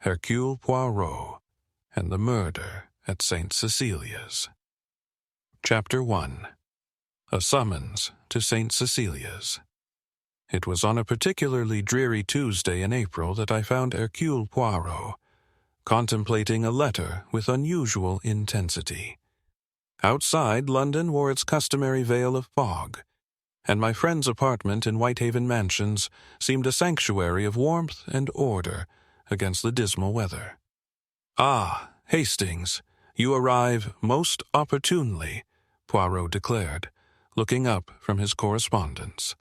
Hercule Poirot and the Murder at St. Cecilias. Chapter 1. A Summons to St. Cecilias. It was on a particularly dreary Tuesday in April that I found Hercule Poirot contemplating a letter with unusual intensity. Outside, London wore its customary veil of fog, and my friend's apartment in Whitehaven Mansions seemed a sanctuary of warmth and order against the dismal weather. "Ah, Hastings, you arrive most opportunely," Poirot declared, looking up from his correspondence.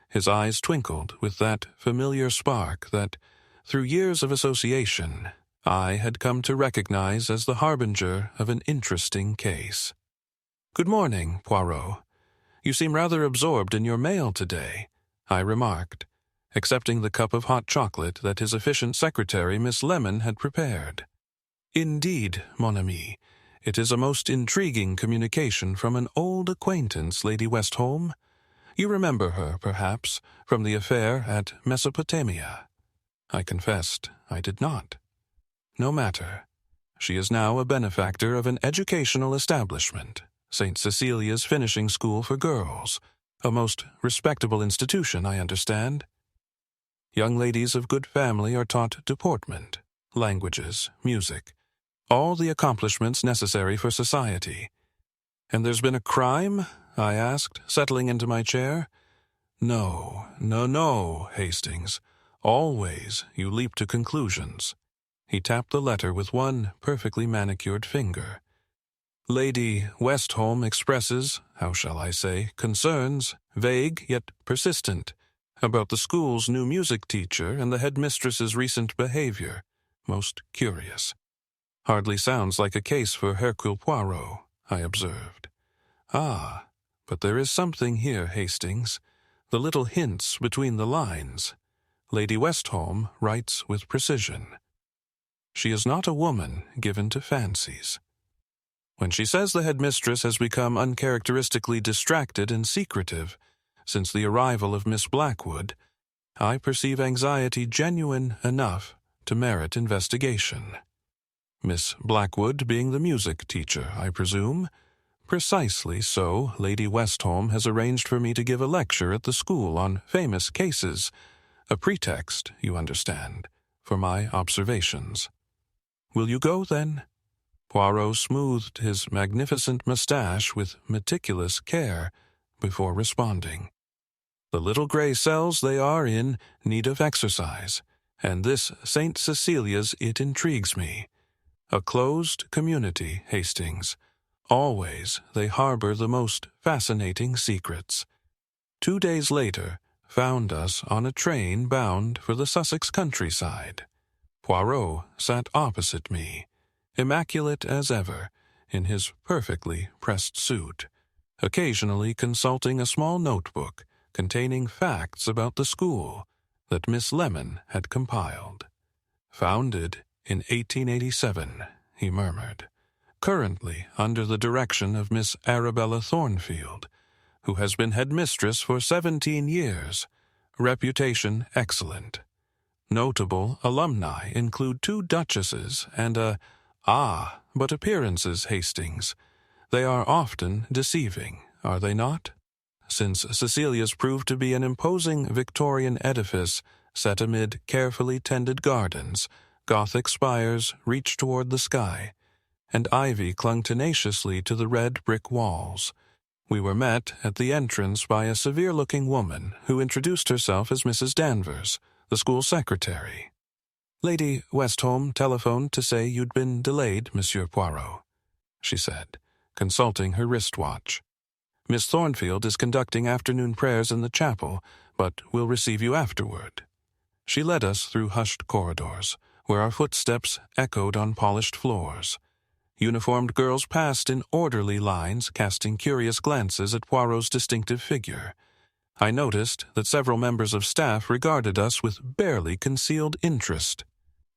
His eyes twinkled with that familiar spark that, through years of association, I had come to recognize as the harbinger of an interesting case. "Good morning, Poirot. You seem rather absorbed in your mail today," I remarked, accepting the cup of hot chocolate that his efficient secretary, Miss Lemon, had prepared. "Indeed, mon ami, it is a most intriguing communication from an old acquaintance, Lady Westholme. You remember her, perhaps, from the affair at Mesopotamia." I confessed I did not. "No matter. She is now a benefactor of an educational establishment, St. Cecilia's Finishing School for Girls, a most respectable institution, I understand. Young ladies of good family are taught deportment, languages, music, all the accomplishments necessary for society." "And there's been a crime?" I asked, settling into my chair. No, Hastings. Always you leap to conclusions." He tapped the letter with one perfectly manicured finger. "Lady Westholme expresses, how shall I say, concerns, vague yet persistent, about the school's new music teacher and the headmistress's recent behavior. Most curious." "Hardly sounds like a case for Hercule Poirot," I observed. "Ah, but there is something here, Hastings. The little hints between the lines. Lady Westholme writes with precision. She is not a woman given to fancies. When she says the headmistress has become uncharacteristically distracted and secretive since the arrival of Miss Blackwood, I perceive anxiety genuine enough to merit investigation. Miss Blackwood being the music teacher, I presume? Precisely so. Lady Westholme has arranged for me to give a lecture at the school on famous cases, a pretext, you understand, for my observations. Will you go, then?" Poirot smoothed his magnificent mustache with meticulous care before responding. "The little gray cells they are in need of exercise, and this St. Cecilia's, it intrigues me. A closed community, Hastings. Always they harbor the most fascinating secrets. 2 days later found us on a train bound for the Sussex countryside. Poirot sat opposite me, immaculate as ever, in his perfectly pressed suit, occasionally consulting a small notebook containing facts about the school that Miss Lemon had compiled. "Founded in 1887, he murmured. "Currently under the direction of Miss Arabella Thornfield, who has been headmistress for 17 years. Reputation excellent. Notable alumni include 2 duchesses and but appearances, Hastings. They are often deceiving, are they not? Since Cecilia's proved to be an imposing Victorian edifice set amid carefully tended gardens, Gothic spires reached toward the sky, and ivy clung tenaciously to the red brick walls. We were met at the entrance by a severe-looking woman who introduced herself as Mrs. Danvers, the school secretary. "Lady Westholme telephoned to say you'd been delayed, Monsieur Poirot," she said, consulting her wristwatch. "Miss Thornfield is conducting afternoon prayers in the chapel, but will receive you afterward." She led us through hushed corridors, where our footsteps echoed on polished floors. Uniformed girls passed in orderly lines, casting curious glances at Poirot's distinctive figure. I noticed that several members of staff regarded us with barely concealed interest.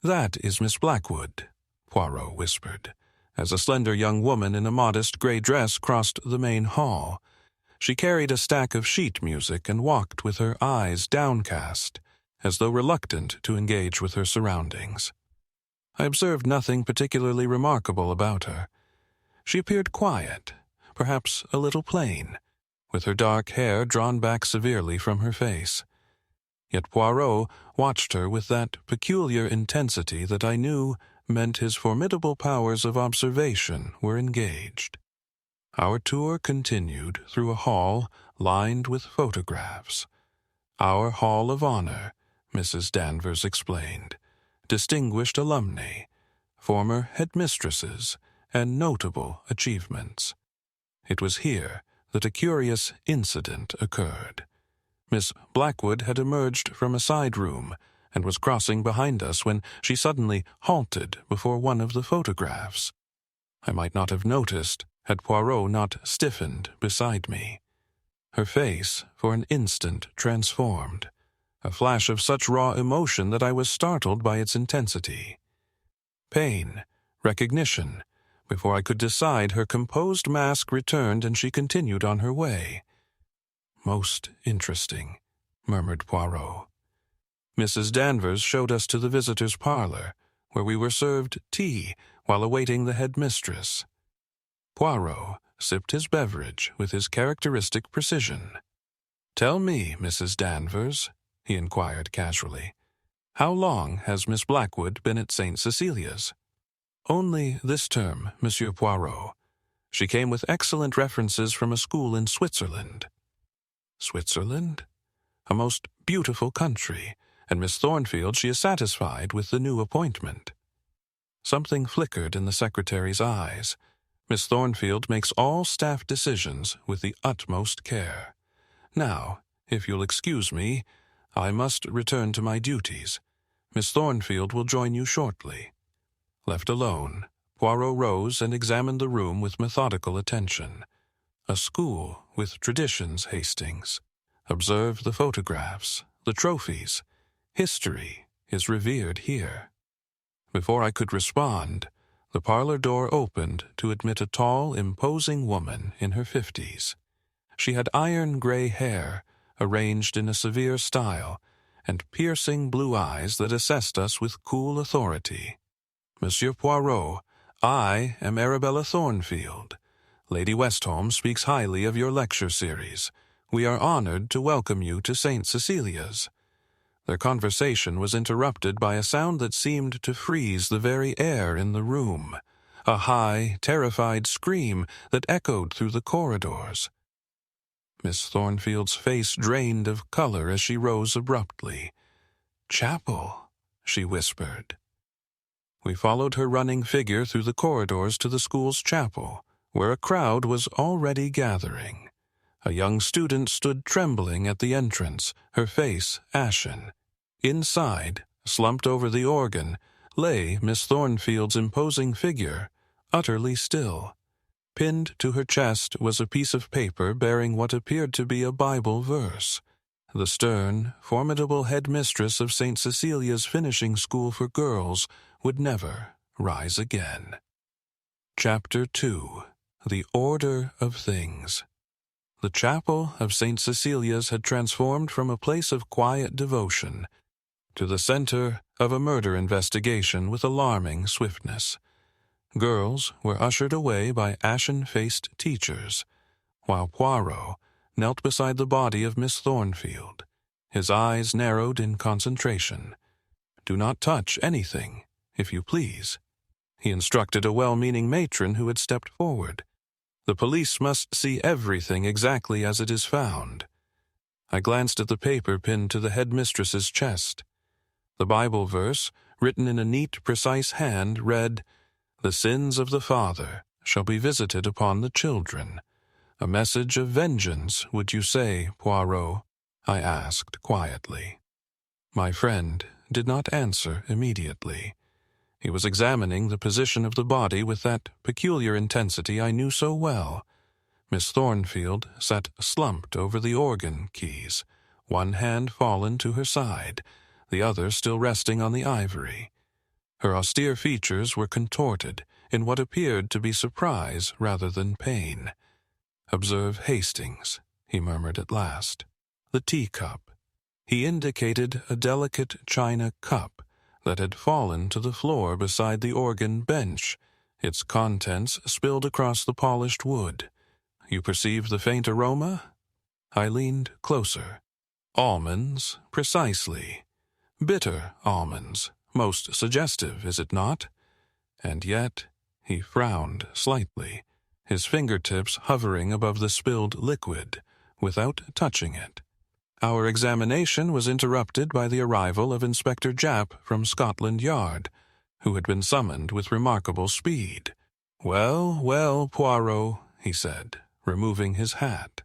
"That is Miss Blackwood," Poirot whispered, as a slender young woman in a modest gray dress crossed the main hall. She carried a stack of sheet music and walked with her eyes downcast, as though reluctant to engage with her surroundings. I observed nothing particularly remarkable about her. She appeared quiet, perhaps a little plain, with her dark hair drawn back severely from her face. Yet Poirot watched her with that peculiar intensity that I knew meant his formidable powers of observation were engaged. Our tour continued through a hall lined with photographs. Our Hall of Honor, Mrs. Danvers explained, distinguished alumni, former headmistresses, and notable achievements. It was here that a curious incident occurred. Miss Blackwood had emerged from a side room and was crossing behind us when she suddenly halted before one of the photographs. I might not have noticed had Poirot not stiffened beside me. Her face, for an instant, transformed, a flash of such raw emotion that I was startled by its intensity. Pain, recognition. Before I could decide, her composed mask returned and she continued on her way. "Most interesting," murmured Poirot. Mrs. Danvers showed us to the visitors' parlor, where we were served tea while awaiting the headmistress. Poirot sipped his beverage with his characteristic precision. "Tell me, Mrs. Danvers," he inquired casually, "how long has Miss Blackwood been at St. Cecilias?" "Only this term, Monsieur Poirot. She came with excellent references from a school in Switzerland." "Switzerland? A most beautiful country, and Miss Thornfield, she is satisfied with the new appointment." Something flickered in the secretary's eyes. Miss Thornfield makes all staff decisions with the utmost care. Now, if you'll excuse me, I must return to my duties. Miss Thornfield will join you shortly. Left alone, Poirot rose and examined the room with methodical attention. A school with traditions, Hastings. Observe the photographs, the trophies. History is revered here. Before I could respond, the parlor door opened to admit a tall, imposing woman in her 50s. She had iron-gray hair, arranged in a severe style, and piercing blue eyes that assessed us with cool authority. "Monsieur Poirot, I am Arabella Thornfield. Lady Westholme speaks highly of your lecture series. We are honored to welcome you to St. Cecilias." Their conversation was interrupted by a sound that seemed to freeze the very air in the room, a high, terrified scream that echoed through the corridors. Miss Thornfield's face drained of color as she rose abruptly. "Chapel," she whispered. We followed her running figure through the corridors to the school's chapel, where a crowd was already gathering. A young student stood trembling at the entrance, her face ashen. Inside, slumped over the organ, lay Miss Thornfield's imposing figure, utterly still. Pinned to her chest was a piece of paper bearing what appeared to be a Bible verse. The stern, formidable headmistress of St. Cecilia's finishing school for girls would never rise again. Chapter 2. The Order of Things. The chapel of St. Cecilia's had transformed from a place of quiet devotion to the center of a murder investigation with alarming swiftness. Girls were ushered away by ashen-faced teachers, while Poirot knelt beside the body of Miss Thornfield, his eyes narrowed in concentration. "Do not touch anything, if you please," he instructed a well-meaning matron who had stepped forward. "The police must see everything exactly as it is found." I glanced at the paper pinned to the headmistress's chest. The Bible verse, written in a neat, precise hand, read, "The sins of the father shall be visited upon the children." "A message of vengeance, would you say, Poirot?" I asked quietly. My friend did not answer immediately. He was examining the position of the body with that peculiar intensity I knew so well. Miss Thornfield sat slumped over the organ keys, one hand fallen to her side, the other still resting on the ivory. Her austere features were contorted in what appeared to be surprise rather than pain. "Observe Hastings," he murmured at last. "The teacup." He indicated a delicate china cup that had fallen to the floor beside the organ bench, its contents spilled across the polished wood. You perceive the faint aroma? I leaned closer. Almonds, precisely. Bitter almonds, most suggestive, is it not? And yet, he frowned slightly, his fingertips hovering above the spilled liquid, without touching it. Our examination was interrupted by the arrival of Inspector Japp from Scotland Yard, who had been summoned with remarkable speed. "Well, well, Poirot," he said, removing his hat.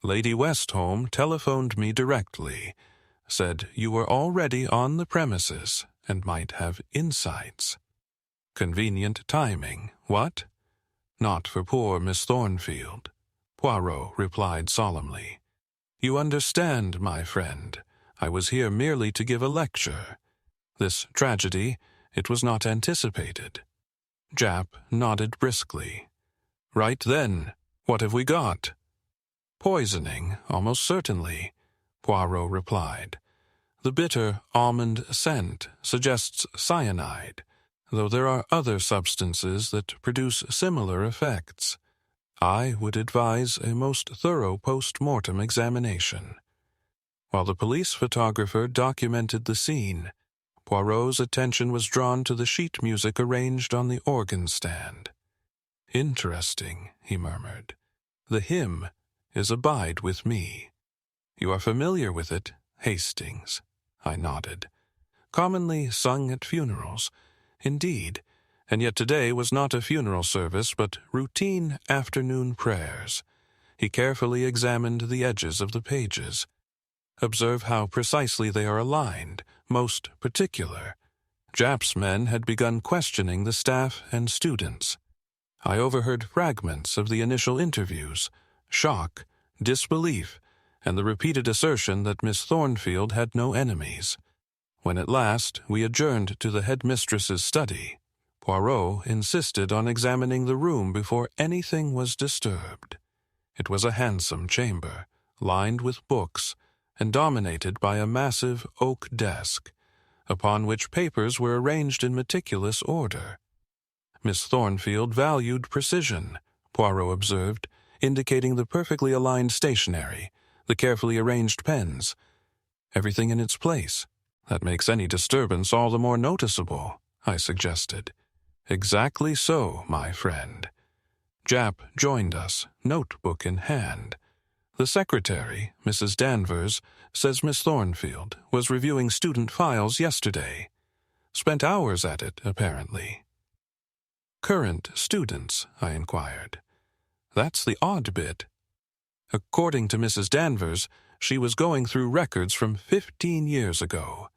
"Lady Westholme telephoned me directly, said you were already on the premises and might have insights. Convenient timing, what? Not for poor Miss Thornfield," Poirot replied solemnly. "You understand, my friend, I was here merely to give a lecture. This tragedy, it was not anticipated." Japp nodded briskly. "Right then, what have we got?" "Poisoning, almost certainly," Poirot replied. "The bitter almond scent suggests cyanide, though there are other substances that produce similar effects. I would advise a most thorough post-mortem examination." While the police photographer documented the scene, Poirot's attention was drawn to the sheet music arranged on the organ stand. "Interesting," he murmured. "The hymn is Abide With Me. You are familiar with it, Hastings?" I nodded. "Commonly sung at funerals. Indeed, and yet today was not a funeral service, but routine afternoon prayers." He carefully examined the edges of the pages. "Observe how precisely they are aligned, most particular." Japp's men had begun questioning the staff and students. I overheard fragments of the initial interviews, shock, disbelief, and the repeated assertion that Miss Thornfield had no enemies. When at last we adjourned to the headmistress's study, Poirot insisted on examining the room before anything was disturbed. It was a handsome chamber, lined with books, and dominated by a massive oak desk, upon which papers were arranged in meticulous order. Miss Thornfield valued precision, Poirot observed, indicating the perfectly aligned stationery, the carefully arranged pens. "Everything in its place. That makes any disturbance all the more noticeable," I suggested. "Exactly so, my friend." Japp joined us, notebook in hand. "The secretary, Mrs. Danvers, says Miss Thornfield was reviewing student files yesterday. Spent hours at it, apparently." "Current students?" I inquired. "That's the odd bit. According to Mrs. Danvers, she was going through records from 15 years ago.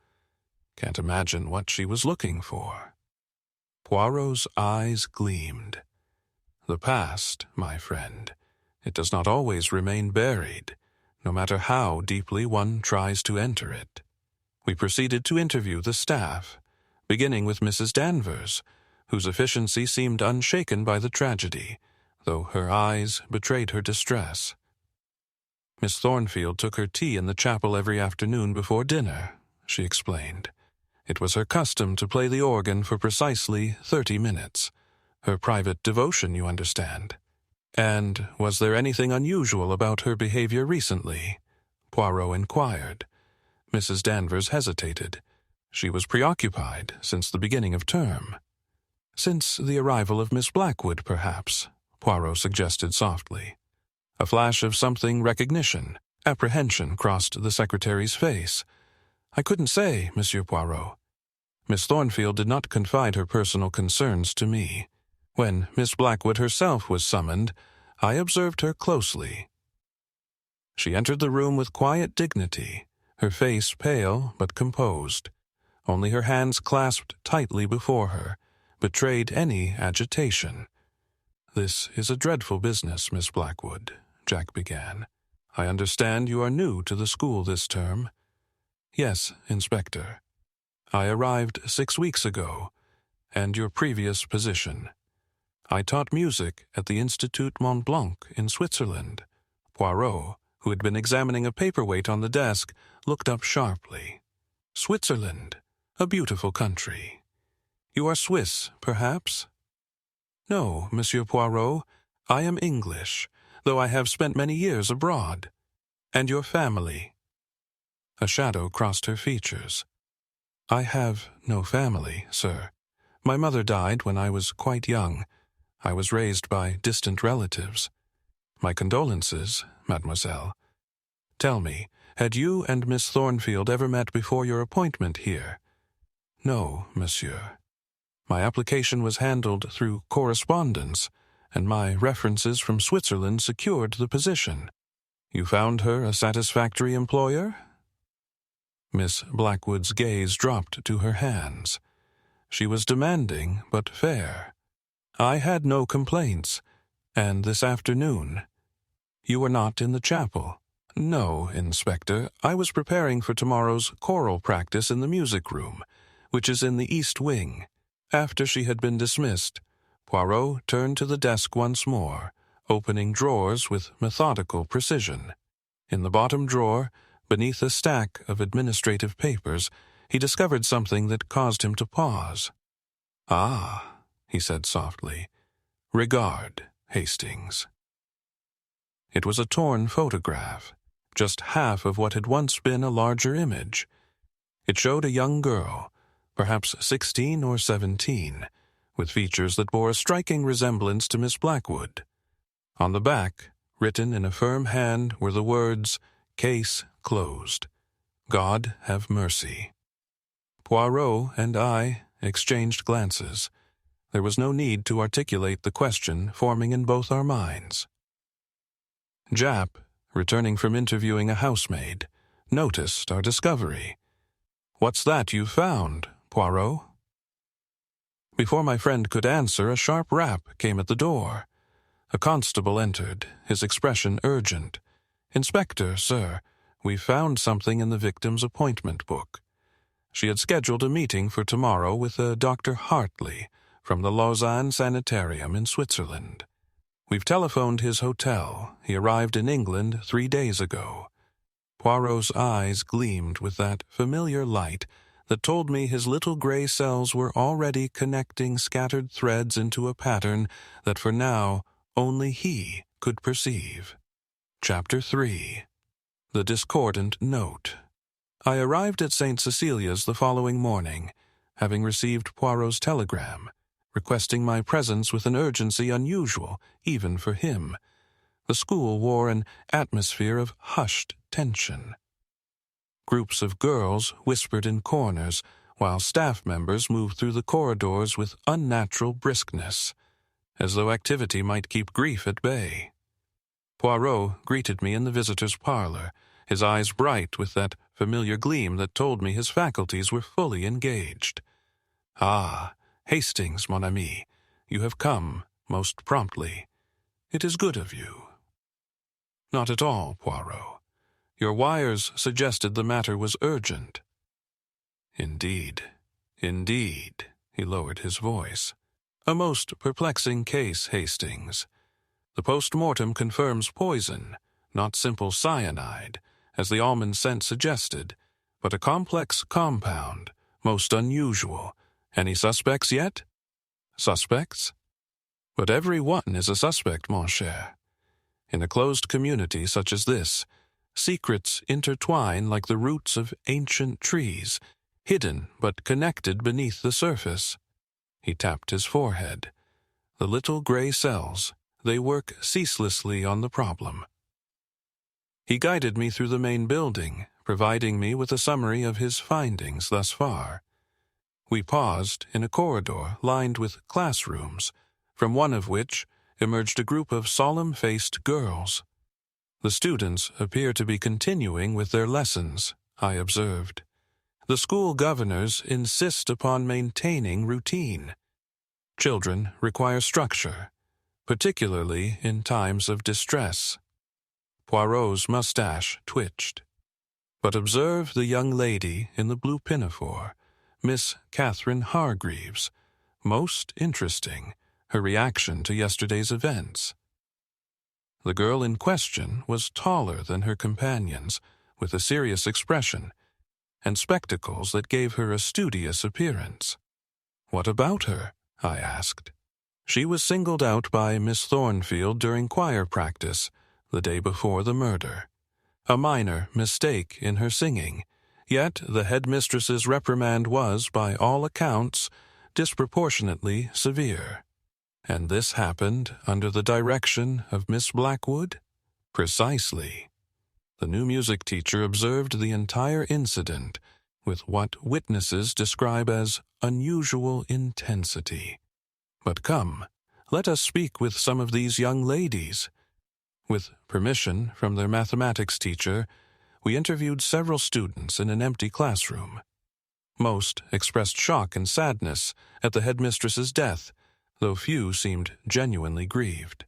Can't imagine what she was looking for." Poirot's eyes gleamed. "The past, my friend, it does not always remain buried, no matter how deeply one tries to enter it." We proceeded to interview the staff, beginning with Mrs. Danvers, whose efficiency seemed unshaken by the tragedy, though her eyes betrayed her distress. "Miss Thornfield took her tea in the chapel every afternoon before dinner," she explained. "It was her custom to play the organ for precisely 30 minutes. Her private devotion, you understand." "And was there anything unusual about her behavior recently?" Poirot inquired. Mrs. Danvers hesitated. "She was preoccupied since the beginning of term." "Since the arrival of Miss Blackwood, perhaps," Poirot suggested softly. A flash of something recognition, apprehension crossed the secretary's face. "I couldn't say, Monsieur Poirot. Miss Thornfield did not confide her personal concerns to me. When Miss Blackwood herself was summoned, I observed her closely. She entered the room with quiet dignity, her face pale but composed. Only her hands clasped tightly before her betrayed any agitation. "This is a dreadful business, Miss Blackwood," Jack began. "I understand you are new to the school this term." "Yes, Inspector. I arrived 6 weeks ago, and your previous position." "I taught music at the Institut Mont Blanc in Switzerland." Poirot, who had been examining a paperweight on the desk, looked up sharply. "Switzerland? A beautiful country. You are Swiss, perhaps? No, Monsieur Poirot, I am English, though I have spent many years abroad. And your family? A shadow crossed her features. I have no family, sir. My mother died when I was quite young. I was raised by distant relatives. My condolences, mademoiselle. Tell me, had you and Miss Thornfield ever met before your appointment here? No, monsieur. My application was handled through correspondence, and my references from Switzerland secured the position. You found her a satisfactory employer? Miss Blackwood's gaze dropped to her hands. She was demanding, but fair. I had no complaints. And this afternoon? You were not in the chapel? No, Inspector. I was preparing for tomorrow's choral practice in the music room, which is in the east wing. After she had been dismissed, Poirot turned to the desk once more, opening drawers with methodical precision. In the bottom drawer, beneath a stack of administrative papers, he discovered something that caused him to pause. "Ah," he said softly. "Regard, Hastings." It was a torn photograph, just half of what had once been a larger image. It showed a young girl, perhaps 16 or 17, with features that bore a striking resemblance to Miss Blackwood. On the back, written in a firm hand, were the words, "Case closed. God have mercy." Poirot and I exchanged glances. There was no need to articulate the question forming in both our minds. Jap, returning from interviewing a housemaid, noticed our discovery. "What's that you've found, Poirot?" Before my friend could answer, a sharp rap came at the door. A constable entered, his expression urgent. "Inspector, sir, we've found something in the victim's appointment book." She had scheduled a meeting for tomorrow with a Dr. Hartley from the Lausanne Sanitarium in Switzerland. We've telephoned his hotel. He arrived in England 3 days ago. Poirot's eyes gleamed with that familiar light that told me his little gray cells were already connecting scattered threads into a pattern that for now only he could perceive. Chapter 3. The Discordant Note. I arrived at St.Cecilias the following morning, having received Poirot's telegram, requesting my presence with an urgency unusual even for him. The school wore an atmosphere of hushed tension. Groups of girls whispered in corners, while staff members moved through the corridors with unnatural briskness, as though activity might keep grief at bay. Poirot greeted me in the visitor's parlor, his eyes bright with that familiar gleam that told me his faculties were fully engaged. "Ah, Hastings, mon ami, you have come most promptly. It is good of you." "Not at all, Poirot. Your wires suggested the matter was urgent." Indeed, he lowered his voice. "A most perplexing case, Hastings. The post-mortem confirms poison, not simple cyanide, as the almond scent suggested, but a complex compound, most unusual. Any suspects yet?" "Suspects? But every one is a suspect, mon cher. In a closed community such as this, secrets intertwine like the roots of ancient trees, hidden but connected beneath the surface." He tapped his forehead. "The little gray cells, they work ceaselessly on the problem." He guided me through the main building, providing me with a summary of his findings thus far. We paused in a corridor lined with classrooms, from one of which emerged a group of solemn-faced girls. "The students appear to be continuing with their lessons," I observed. "The school governors insist upon maintaining routine. Children require structure, particularly in times of distress." Poirot's mustache twitched. "But observe the young lady in the blue pinafore, Miss Catherine Hargreaves. Most interesting, her reaction to yesterday's events." The girl in question was taller than her companions, with a serious expression. and spectacles that gave her a studious appearance. "What about her?" I asked. "She was singled out by Miss Thornfield during choir practice the day before the murder. A minor mistake in her singing, yet the headmistress's reprimand was, by all accounts, disproportionately severe. And this happened under the direction of Miss Blackwood?" "Precisely." The new music teacher observed the entire incident with what witnesses describe as unusual intensity. But come, let us speak with some of these young ladies. With permission from their mathematics teacher, we interviewed several students in an empty classroom. Most expressed shock and sadness at the headmistress's death, though few seemed genuinely grieved.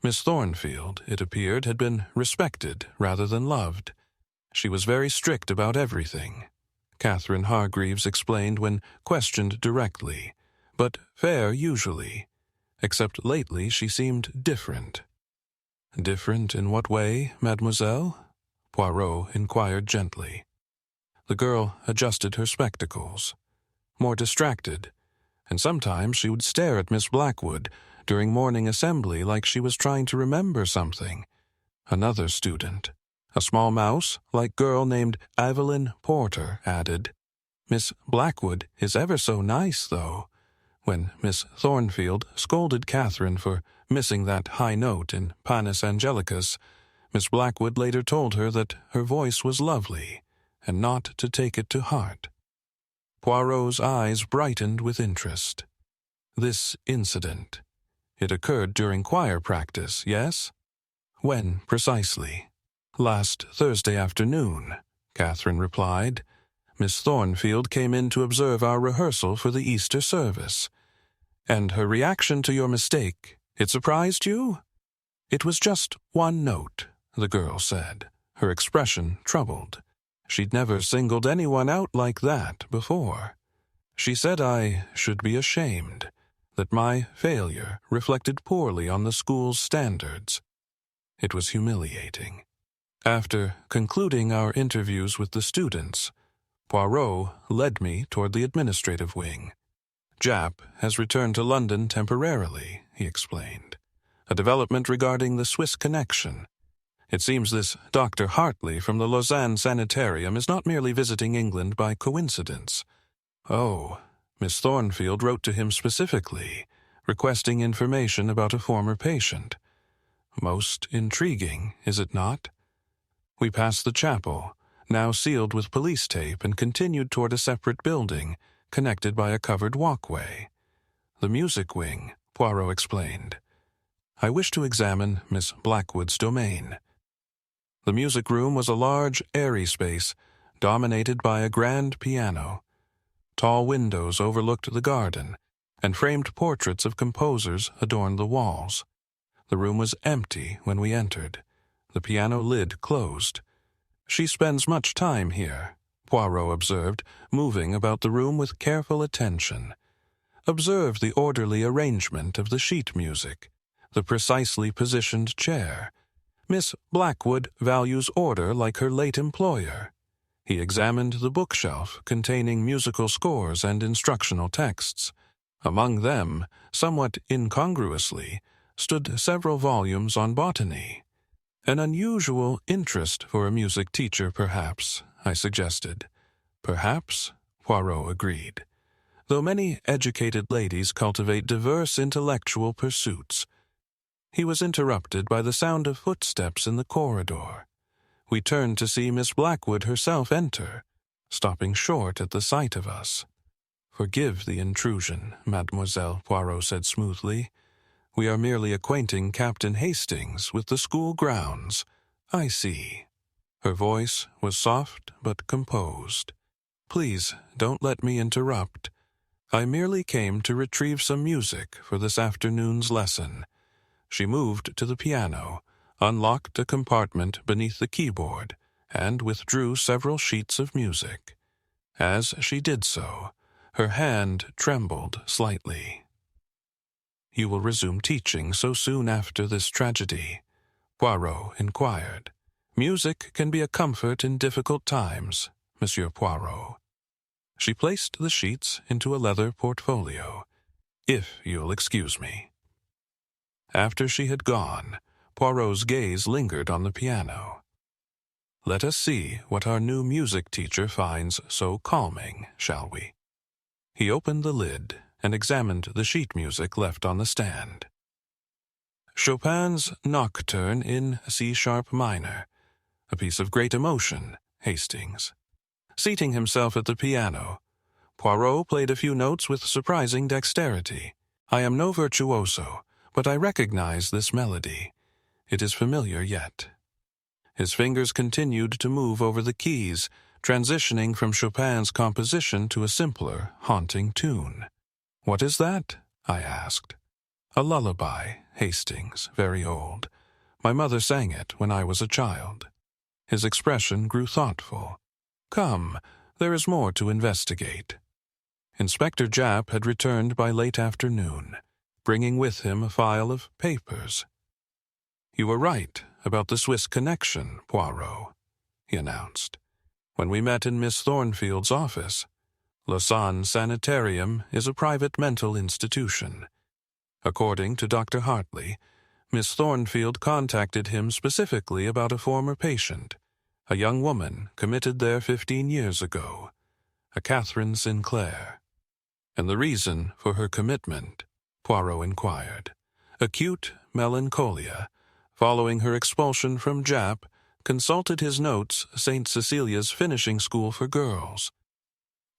Miss Thornfield, it appeared, had been respected rather than loved. She was very strict about everything, Catherine Hargreaves explained when questioned directly, but fair usually, except lately she seemed different. "Different in what way, mademoiselle?" Poirot inquired gently. The girl adjusted her spectacles. More distracted, and sometimes she would stare at Miss Blackwood during morning assembly like she was trying to remember something. Another student, a small mouse-like girl named Evelyn Porter, added, "Miss Blackwood is ever so nice, though." When Miss Thornfield scolded Catherine for missing that high note in Panis Angelicus, Miss Blackwood later told her that her voice was lovely, and not to take it to heart. Poirot's eyes brightened with interest. "This incident, it occurred during choir practice, yes?" "When, precisely?" "Last Thursday afternoon," Catherine replied. "Miss Thornfield came in to observe our rehearsal for the Easter service. And her reaction to your mistake, it surprised you?" "It was just one note," the girl said, her expression troubled. She'd never singled anyone out like that before. She said I should be ashamed, that my failure reflected poorly on the school's standards. It was humiliating. After concluding our interviews with the students, Poirot led me toward the administrative wing. "Jap has returned to London temporarily," he explained. "A development regarding the Swiss connection. It seems this Dr. Hartley from the Lausanne Sanitarium is not merely visiting England by coincidence. Oh, Miss Thornfield wrote to him specifically, requesting information about a former patient. Most intriguing, is it not?" We passed the chapel, now sealed with police tape, and continued toward a separate building, connected by a covered walkway. "The music wing," Poirot explained. "I wish to examine Miss Blackwood's domain." The music room was a large, airy space, dominated by a grand piano. Tall windows overlooked the garden, and framed portraits of composers adorned the walls. The room was empty when we entered, the piano lid closed. "She spends much time here," Poirot observed, moving about the room with careful attention. "Observe the orderly arrangement of the sheet music, the precisely positioned chair. Miss Blackwood values order like her late employer." He examined the bookshelf containing musical scores and instructional texts. Among them, somewhat incongruously, stood several volumes on botany. "An unusual interest for a music teacher, perhaps," I suggested. "Perhaps," Poirot agreed, "though many educated ladies cultivate diverse intellectual pursuits." He was interrupted by the sound of footsteps in the corridor. We turned to see Miss Blackwood herself enter, stopping short at the sight of us. "Forgive the intrusion, mademoiselle," Poirot said smoothly. "We are merely acquainting Captain Hastings with the school grounds." "I see." Her voice was soft but composed. "Please don't let me interrupt. I merely came to retrieve some music for this afternoon's lesson." She moved to the piano, unlocked a compartment beneath the keyboard, and withdrew several sheets of music. As she did so, her hand trembled slightly. "You will resume teaching so soon after this tragedy?" Poirot inquired. "Music can be a comfort in difficult times," Monsieur Poirot. She placed the sheets into a leather portfolio. "If you'll excuse me." After she had gone, Poirot's gaze lingered on the piano. "Let us see what our new music teacher finds so calming, shall we?" He opened the lid and examined the sheet music left on the stand. Chopin's Nocturne in C-sharp minor, a piece of great emotion, Hastings. Seating himself at the piano, Poirot played a few notes with surprising dexterity. "I am no virtuoso, but I recognize this melody. It is familiar yet." His fingers continued to move over the keys, transitioning from Chopin's composition to a simpler, haunting tune. "What is that?" I asked. "A lullaby, Hastings, very old. My mother sang it when I was a child." His expression grew thoughtful. "Come, there is more to investigate." Inspector Japp had returned by late afternoon, bringing with him a file of papers. "You were right about the Swiss connection, Poirot," he announced. "When we met in Miss Thornfield's office, Lausanne Sanitarium is a private mental institution. According to Dr. Hartley, Miss Thornfield contacted him specifically about a former patient, a young woman committed there 15 years ago, a Catherine Sinclair." "And the reason for her commitment?" Poirot inquired. "Acute melancholia. Following her expulsion from Japp, consulted his notes, St. Cecilias finishing school for girls.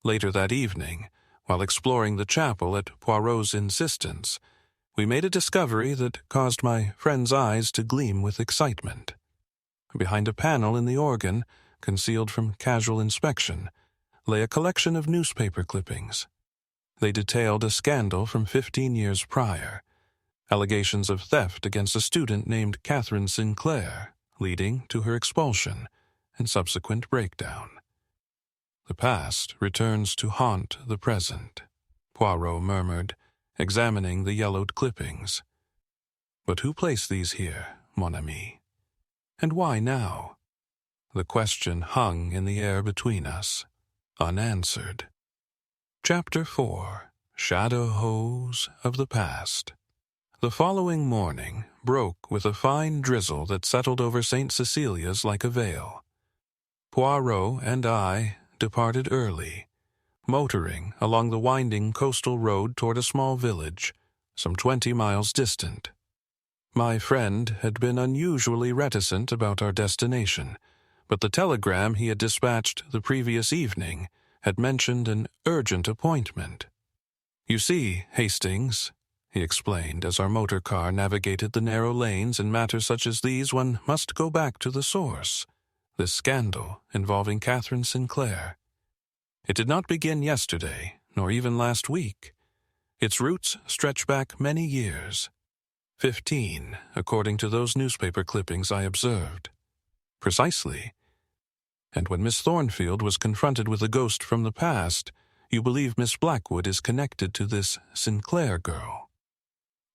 Later that evening, while exploring the chapel at Poirot's insistence, we made a discovery that caused my friend's eyes to gleam with excitement. Behind a panel in the organ, concealed from casual inspection, lay a collection of newspaper clippings. They detailed a scandal from 15 years prior, allegations of theft against a student named Catherine Sinclair, leading to her expulsion and subsequent breakdown. "The past returns to haunt the present," Poirot murmured, examining the yellowed clippings. "But who placed these here, mon ami? And why now?" The question hung in the air between us, unanswered. Chapter 4. Shadows of the Past. The following morning broke with a fine drizzle that settled over St. Cecilias like a veil. Poirot and I departed early, motoring along the winding coastal road toward a small village, some 20 miles distant. My friend had been unusually reticent about our destination, but the telegram he had dispatched the previous evening had mentioned an urgent appointment. "You see, Hastings," he explained as our motor car navigated the narrow lanes, "in matters such as these one must go back to the source. This scandal involving Catherine Sinclair. It did not begin yesterday, nor even last week. Its roots stretch back many years. 15, according to those newspaper clippings I observed. Precisely. And when Miss Thornfield was confronted with a ghost from the past, you believe Miss Blackwood is connected to this Sinclair girl."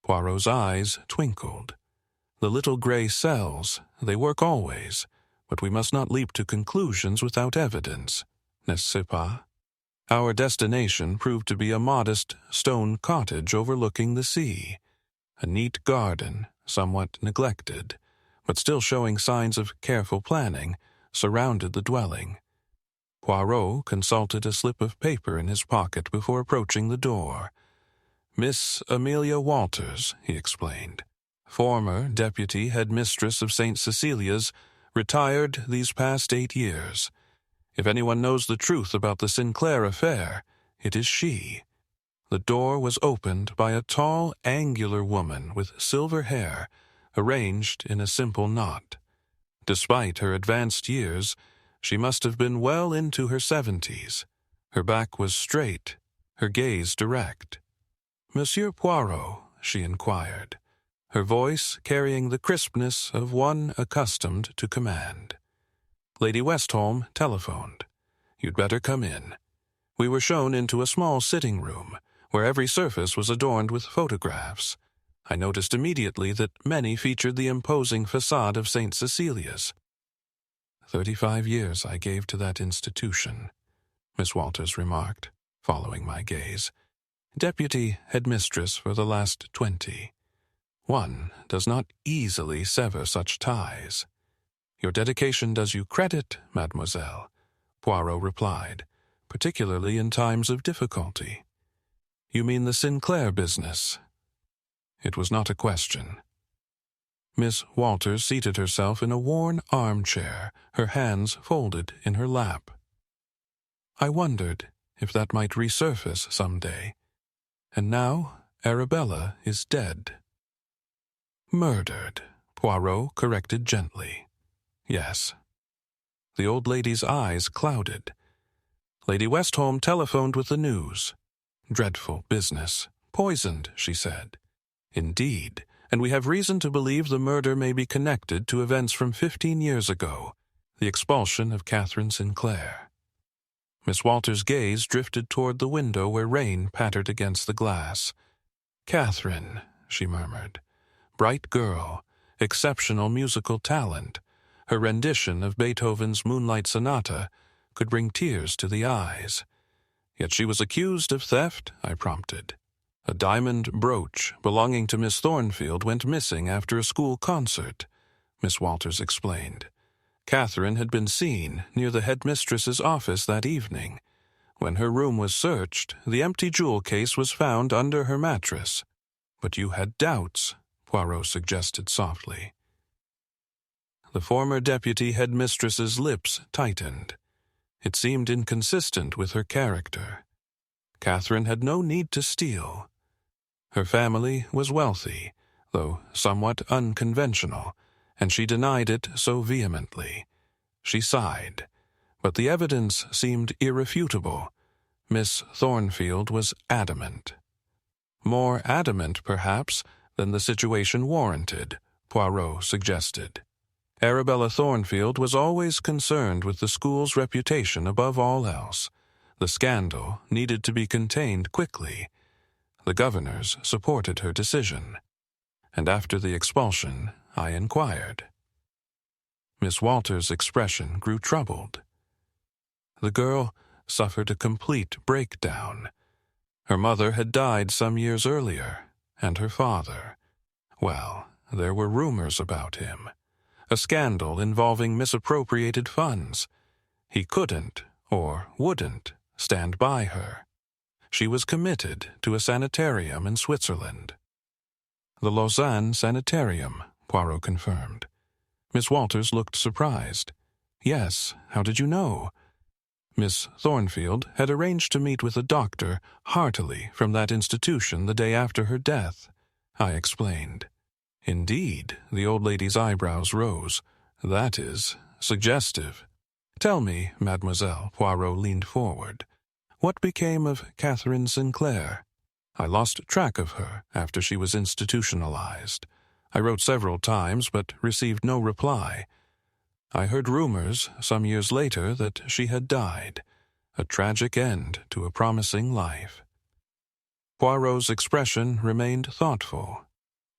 Poirot's eyes twinkled. "The little gray cells, they work always, but we must not leap to conclusions without evidence, n'est-ce pas?" Our destination proved to be a modest stone cottage overlooking the sea. A neat garden, somewhat neglected, but still showing signs of careful planning, surrounded the dwelling. Poirot consulted a slip of paper in his pocket before approaching the door. "Miss Amelia Walters," he explained, "former deputy headmistress of St. Cecilias, retired these past 8 years. If anyone knows the truth about the Sinclair affair, it is she." The door was opened by a tall, angular woman with silver hair, arranged in a simple knot. Despite her advanced years, she must have been well into her 70s. Her back was straight, her gaze direct. "Monsieur Poirot?" she inquired, her voice carrying the crispness of one accustomed to command. "Lady Westholme telephoned. You'd better come in." We were shown into a small sitting room, where every surface was adorned with photographs. I noticed immediately that many featured the imposing facade of St. Cecilias. 35 years I gave to that institution," Miss Walters remarked, following my gaze. "Deputy headmistress for the last 20. One does not easily sever such ties." "Your dedication does you credit, mademoiselle," Poirot replied, "particularly in times of difficulty." "You mean the Sinclair business?" It was not a question. Miss Walters seated herself in a worn armchair, her hands folded in her lap. "I wondered if that might resurface some day. And now Arabella is dead." "Murdered," Poirot corrected gently. "Yes." The old lady's eyes clouded. "Lady Westholme telephoned with the news. Dreadful business. Poisoned, she said." "Indeed, and we have reason to believe the murder may be connected to events from 15 years ago, the expulsion of Catherine Sinclair." Miss Walters' gaze drifted toward the window where rain pattered against the glass. "Catherine," she murmured. "Bright girl, exceptional musical talent. Her rendition of Beethoven's Moonlight Sonata could bring tears to the eyes." "Yet she was accused of theft," I prompted. "A diamond brooch belonging to Miss Thornfield went missing after a school concert," Miss Walters explained. "Catherine had been seen near the headmistress's office that evening. When her room was searched, the empty jewel case was found under her mattress." "But you had doubts," Poirot suggested softly. The former deputy headmistress's lips tightened. It seemed inconsistent with her character. Catherine had no need to steal. Her family was wealthy, though somewhat unconventional, and she denied it so vehemently. She sighed, but the evidence seemed irrefutable. Miss Thornfield was adamant. "More adamant, perhaps, than the situation warranted," Poirot suggested. "Arabella Thornfield was always concerned with the school's reputation above all else. The scandal needed to be contained quickly. The governors supported her decision. And after the expulsion, I inquired." Miss Walters' expression grew troubled. "The girl suffered a complete breakdown. Her mother had died some years earlier, and her father. Well, there were rumors about him. A scandal involving misappropriated funds. He couldn't, or wouldn't, stand by her. She was committed to a sanitarium in Switzerland." "The Lausanne Sanitarium," Poirot confirmed. Miss Walters looked surprised. "Yes, how did you know?" "Miss Thornfield had arranged to meet with a doctor heartily from that institution the day after her death," I explained. "Indeed," the old lady's eyebrows rose. "That is suggestive. Tell me, mademoiselle," Poirot leaned forward, "what became of Catherine Sinclair? I lost track of her after she was institutionalized. I wrote several times but received no reply. I heard rumors some years later that she had died, a tragic end to a promising life." Poirot's expression remained thoughtful.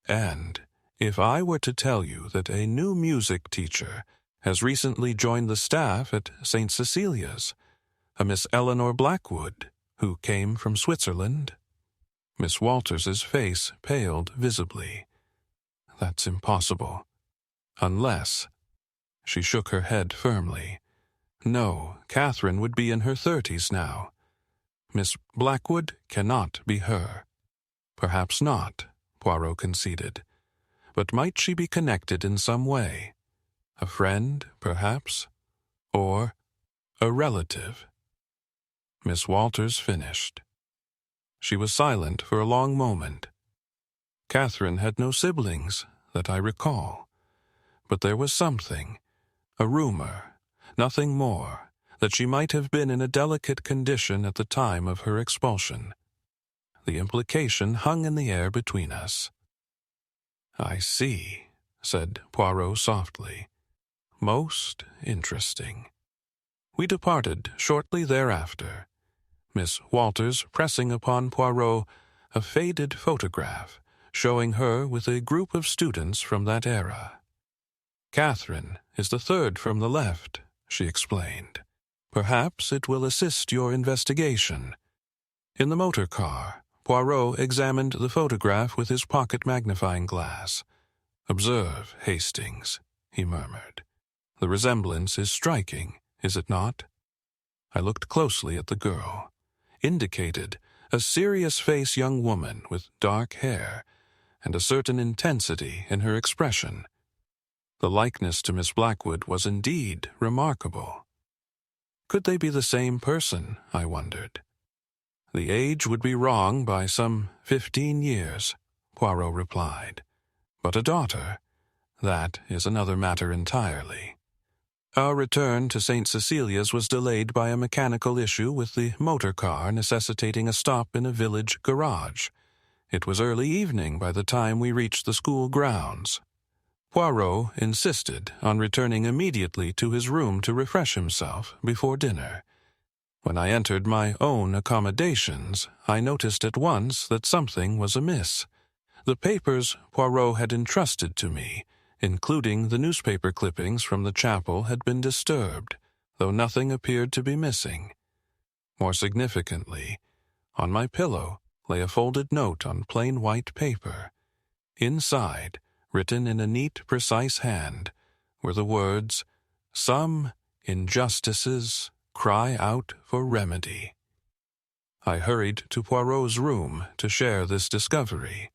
"And if I were to tell you that a new music teacher has recently joined the staff at St. Cecilias, a Miss Eleanor Blackwood, who came from Switzerland?" Miss Walters's face paled visibly. "That's impossible. Unless—" She shook her head firmly. "No, Catherine would be in her 30s now. Miss Blackwood cannot be her." "Perhaps not," Poirot conceded. "But might she be connected in some way? A friend, perhaps? Or a relative?" Miss Walters finished. She was silent for a long moment. "Catherine had no siblings, that I recall. But there was something, a rumor, nothing more, that she might have been in a delicate condition at the time of her expulsion. The implication hung in the air between us." "I see," said Poirot softly. "Most interesting." We departed shortly thereafter, Miss Walters pressing upon Poirot a faded photograph showing her with a group of students from that era. "Catherine is the third from the left," she explained. "Perhaps it will assist your investigation." In the motor car, Poirot examined the photograph with his pocket magnifying glass. "Observe, Hastings," he murmured. "The resemblance is striking, is it not?" I looked closely at the girl. Indicated a serious-faced young woman with dark hair and a certain intensity in her expression. The likeness to Miss Blackwood was indeed remarkable. Could they be the same person, I wondered. "The age would be wrong by some 15 years, Poirot replied. "But a daughter, that is another matter entirely." Our return to St. Cecilias was delayed by a mechanical issue with the motor car necessitating a stop in a village garage. It was early evening by the time we reached the school grounds. Poirot insisted on returning immediately to his room to refresh himself before dinner. When I entered my own accommodations, I noticed at once that something was amiss. The papers Poirot had entrusted to me, including the newspaper clippings from the chapel, had been disturbed, though nothing appeared to be missing. More significantly, on my pillow lay a folded note on plain white paper. Inside, written in a neat, precise hand, were the words, "Some injustices cry out for remedy." I hurried to Poirot's room to share this discovery,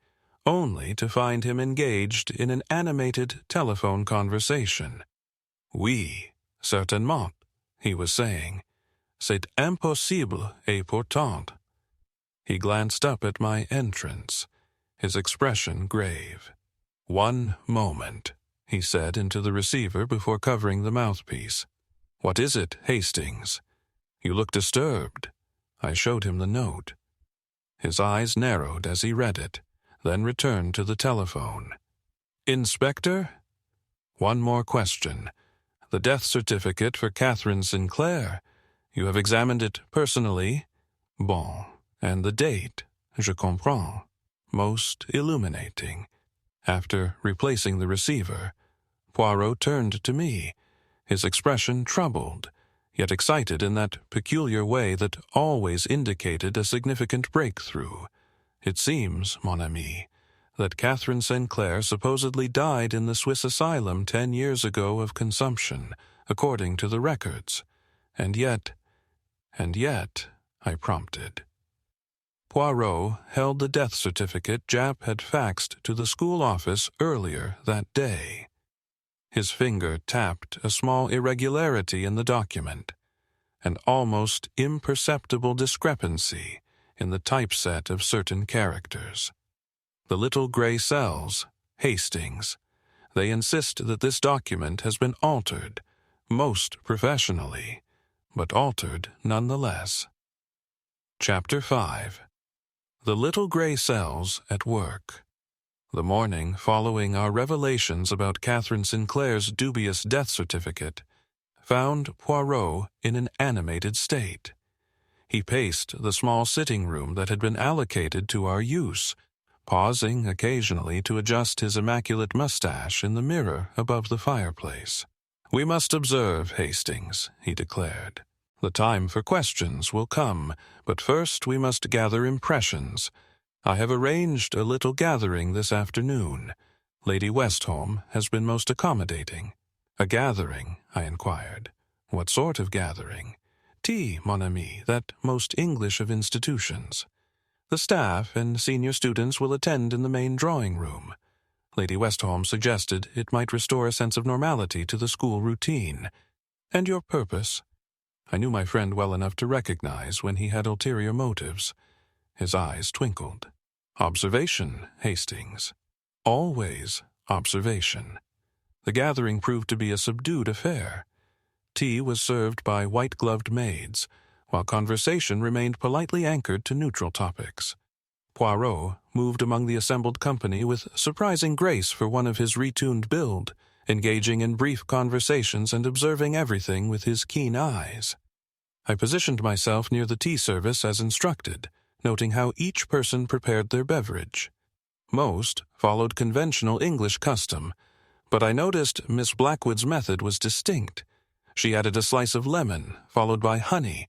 only to find him engaged in an animated telephone conversation. "Oui, certainement," he was saying. "C'est impossible et pourtant." He glanced up at my entrance, his expression grave. "One moment," he said into the receiver before covering the mouthpiece. "What is it, Hastings? You look disturbed." I showed him the note. His eyes narrowed as he read it, then returned to the telephone. "Inspector? One more question. The death certificate for Catherine Sinclair. You have examined it personally? Bon. And the date? Je comprends. Most illuminating." After replacing the receiver, Poirot turned to me, his expression troubled, yet excited in that peculiar way that always indicated a significant breakthrough. "It seems, mon ami, that Catherine Sinclair supposedly died in the Swiss asylum 10 years ago of consumption, according to the records. And yet, I prompted. Poirot held the death certificate Japp had faxed to the school office earlier that day. His finger tapped a small irregularity in the document, an almost imperceptible discrepancy in the typeset of certain characters. The little gray cells, Hastings. They insist that this document has been altered, most professionally, but altered nonetheless. Chapter 5. The little gray cells at work. The morning following our revelations about Catherine Sinclair's dubious death certificate found Poirot in an animated state. He paced the small sitting room that had been allocated to our use, pausing occasionally to adjust his immaculate mustache in the mirror above the fireplace. "We must observe, Hastings," he declared. "The time for questions will come, but first we must gather impressions. I have arranged a little gathering this afternoon. Lady Westholme has been most accommodating." "A gathering?" I inquired. "What sort of gathering?" "Tea, mon ami, that most English of institutions. The staff and senior students will attend in the main drawing room. Lady Westholme suggested it might restore a sense of normality to the school routine. And your purpose?" I knew my friend well enough to recognize when he had ulterior motives. His eyes twinkled. "Observation, Hastings. Always observation." The gathering proved to be a subdued affair. Tea was served by white-gloved maids, while conversation remained politely anchored to neutral topics. Poirot moved among the assembled company with surprising grace for one of his retuned build, engaging in brief conversations and observing everything with his keen eyes. I positioned myself near the tea service as instructed, noting how each person prepared their beverage. Most followed conventional English custom, but I noticed Miss Blackwood's method was distinct. She added a slice of lemon, followed by honey,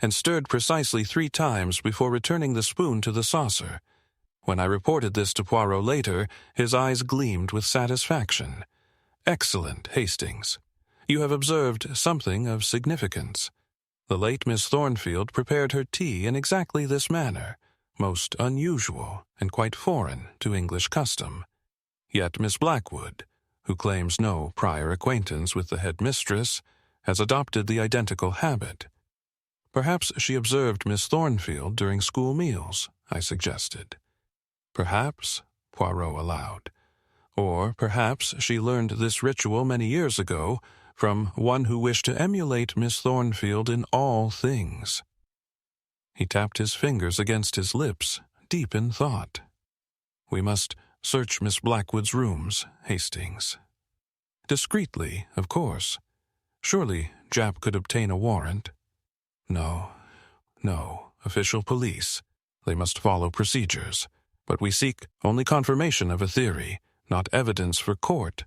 and stirred precisely 3 times before returning the spoon to the saucer. When I reported this to Poirot later, his eyes gleamed with satisfaction. "Excellent, Hastings. You have observed something of significance. The late Miss Thornfield prepared her tea in exactly this manner, most unusual and quite foreign to English custom. Yet Miss Blackwood, who claims no prior acquaintance with the head mistress, has adopted the identical habit. Perhaps she observed Miss Thornfield during school meals," I suggested. "Perhaps," Poirot allowed. "Or perhaps she learned this ritual many years ago from one who wished to emulate Miss Thornfield in all things." He tapped his fingers against his lips, deep in thought. "We must search Miss Blackwood's rooms, Hastings. Discreetly, of course. Surely Japp could obtain a warrant." No, official police. They must follow procedures. But we seek only confirmation of a theory, not evidence for court.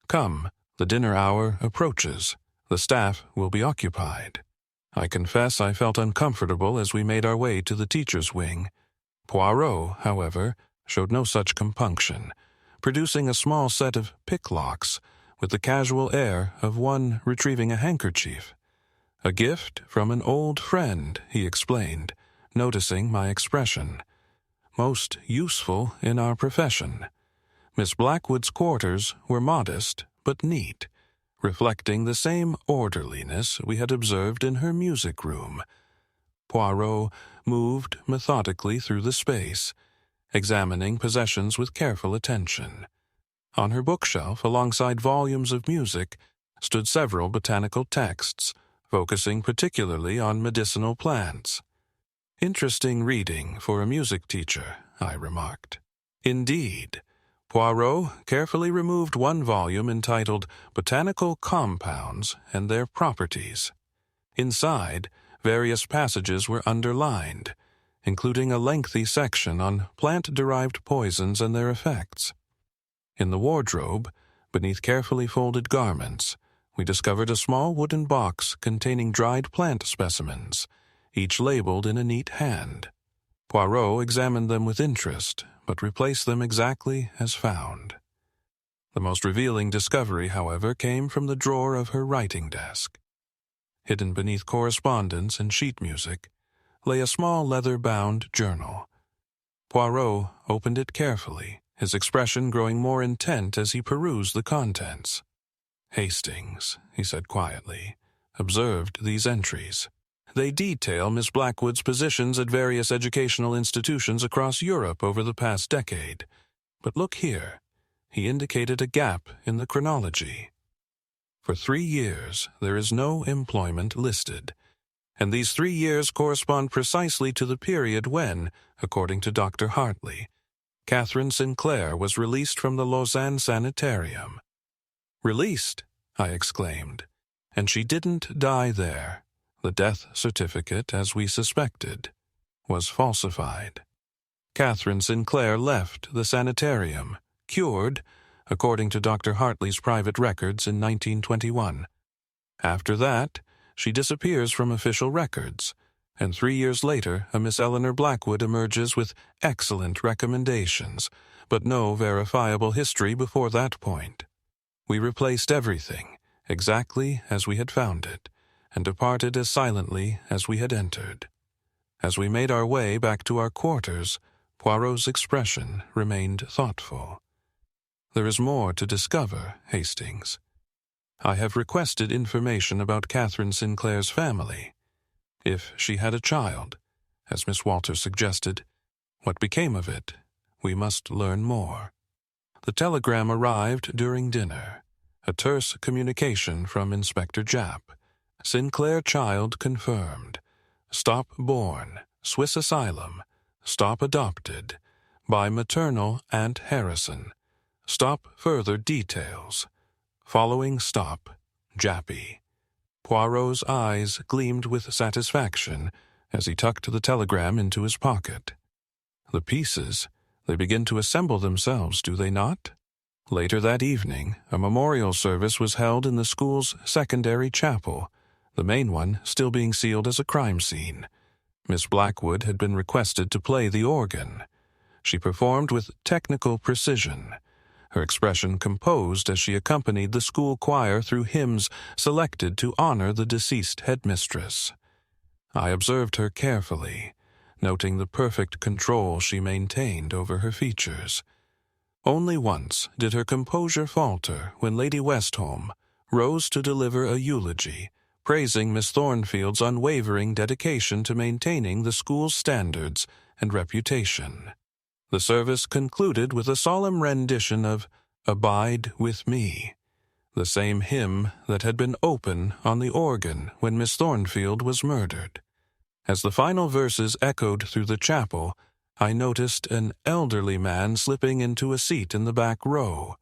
Come, the dinner hour approaches. The staff will be occupied. I confess I felt uncomfortable as we made our way to the teacher's wing. Poirot, however, showed no such compunction, producing a small set of picklocks with the casual air of one retrieving a handkerchief. "A gift from an old friend," he explained, noticing my expression. "Most useful in our profession." Miss Blackwood's quarters were modest but neat, reflecting the same orderliness we had observed in her music room. Poirot moved methodically through the space, examining possessions with careful attention. On her bookshelf, alongside volumes of music, stood several botanical texts, focusing particularly on medicinal plants. "Interesting reading for a music teacher," I remarked. Indeed. Poirot carefully removed one volume entitled Botanical Compounds and Their Properties. Inside, various passages were underlined, including a lengthy section on plant-derived poisons and their effects. In the wardrobe, beneath carefully folded garments, we discovered a small wooden box containing dried plant specimens, each labeled in a neat hand. Poirot examined them with interest, but replaced them exactly as found. The most revealing discovery, however, came from the drawer of her writing desk. Hidden beneath correspondence and sheet music lay a small leather-bound journal. Poirot opened it carefully, his expression growing more intent as he perused the contents. "Hastings," he said quietly, "observed these entries. They detail Miss Blackwood's positions at various educational institutions across Europe over the past decade. But look here." He indicated a gap in the chronology. "For 3 years, there is no employment listed, and these 3 years correspond precisely to the period when, according to Dr. Hartley, Catherine Sinclair was released from the Lausanne sanitarium." "Released?" I exclaimed. "And she didn't die there. The death certificate, as we suspected, was falsified. Catherine Sinclair left the sanitarium, cured, according to Dr. Hartley's private records, in 1921. After that, she disappears from official records, and 3 years later a Miss Eleanor Blackwood emerges with excellent recommendations, but no verifiable history before that point. We replaced everything, exactly as we had found it, and departed as silently as we had entered. As we made our way back to our quarters, Poirot's expression remained thoughtful. "There is more to discover, Hastings. I have requested information about Catherine Sinclair's family. If she had a child, as Miss Walters suggested, what became of it? We must learn more." The telegram arrived during dinner, a terse communication from Inspector Japp. "Sinclair child confirmed. Stop born, Swiss asylum. Stop adopted. By maternal Aunt Harrison. Stop further details. Following stop, Jappy." Poirot's eyes gleamed with satisfaction as he tucked the telegram into his pocket. "The pieces, they begin to assemble themselves, do they not?" Later that evening, a memorial service was held in the school's secondary chapel, the main one still being sealed as a crime scene. Miss Blackwood had been requested to play the organ. She performed with technical precision, her expression composed as she accompanied the school choir through hymns selected to honor the deceased headmistress. I observed her carefully, noting the perfect control she maintained over her features. Only once did her composure falter when Lady Westholme rose to deliver a eulogy, praising Miss Thornfield's unwavering dedication to maintaining the school's standards and reputation. The service concluded with a solemn rendition of "Abide with Me," the same hymn that had been open on the organ when Miss Thornfield was murdered. As the final verses echoed through the chapel, I noticed an elderly man slipping into a seat in the back row.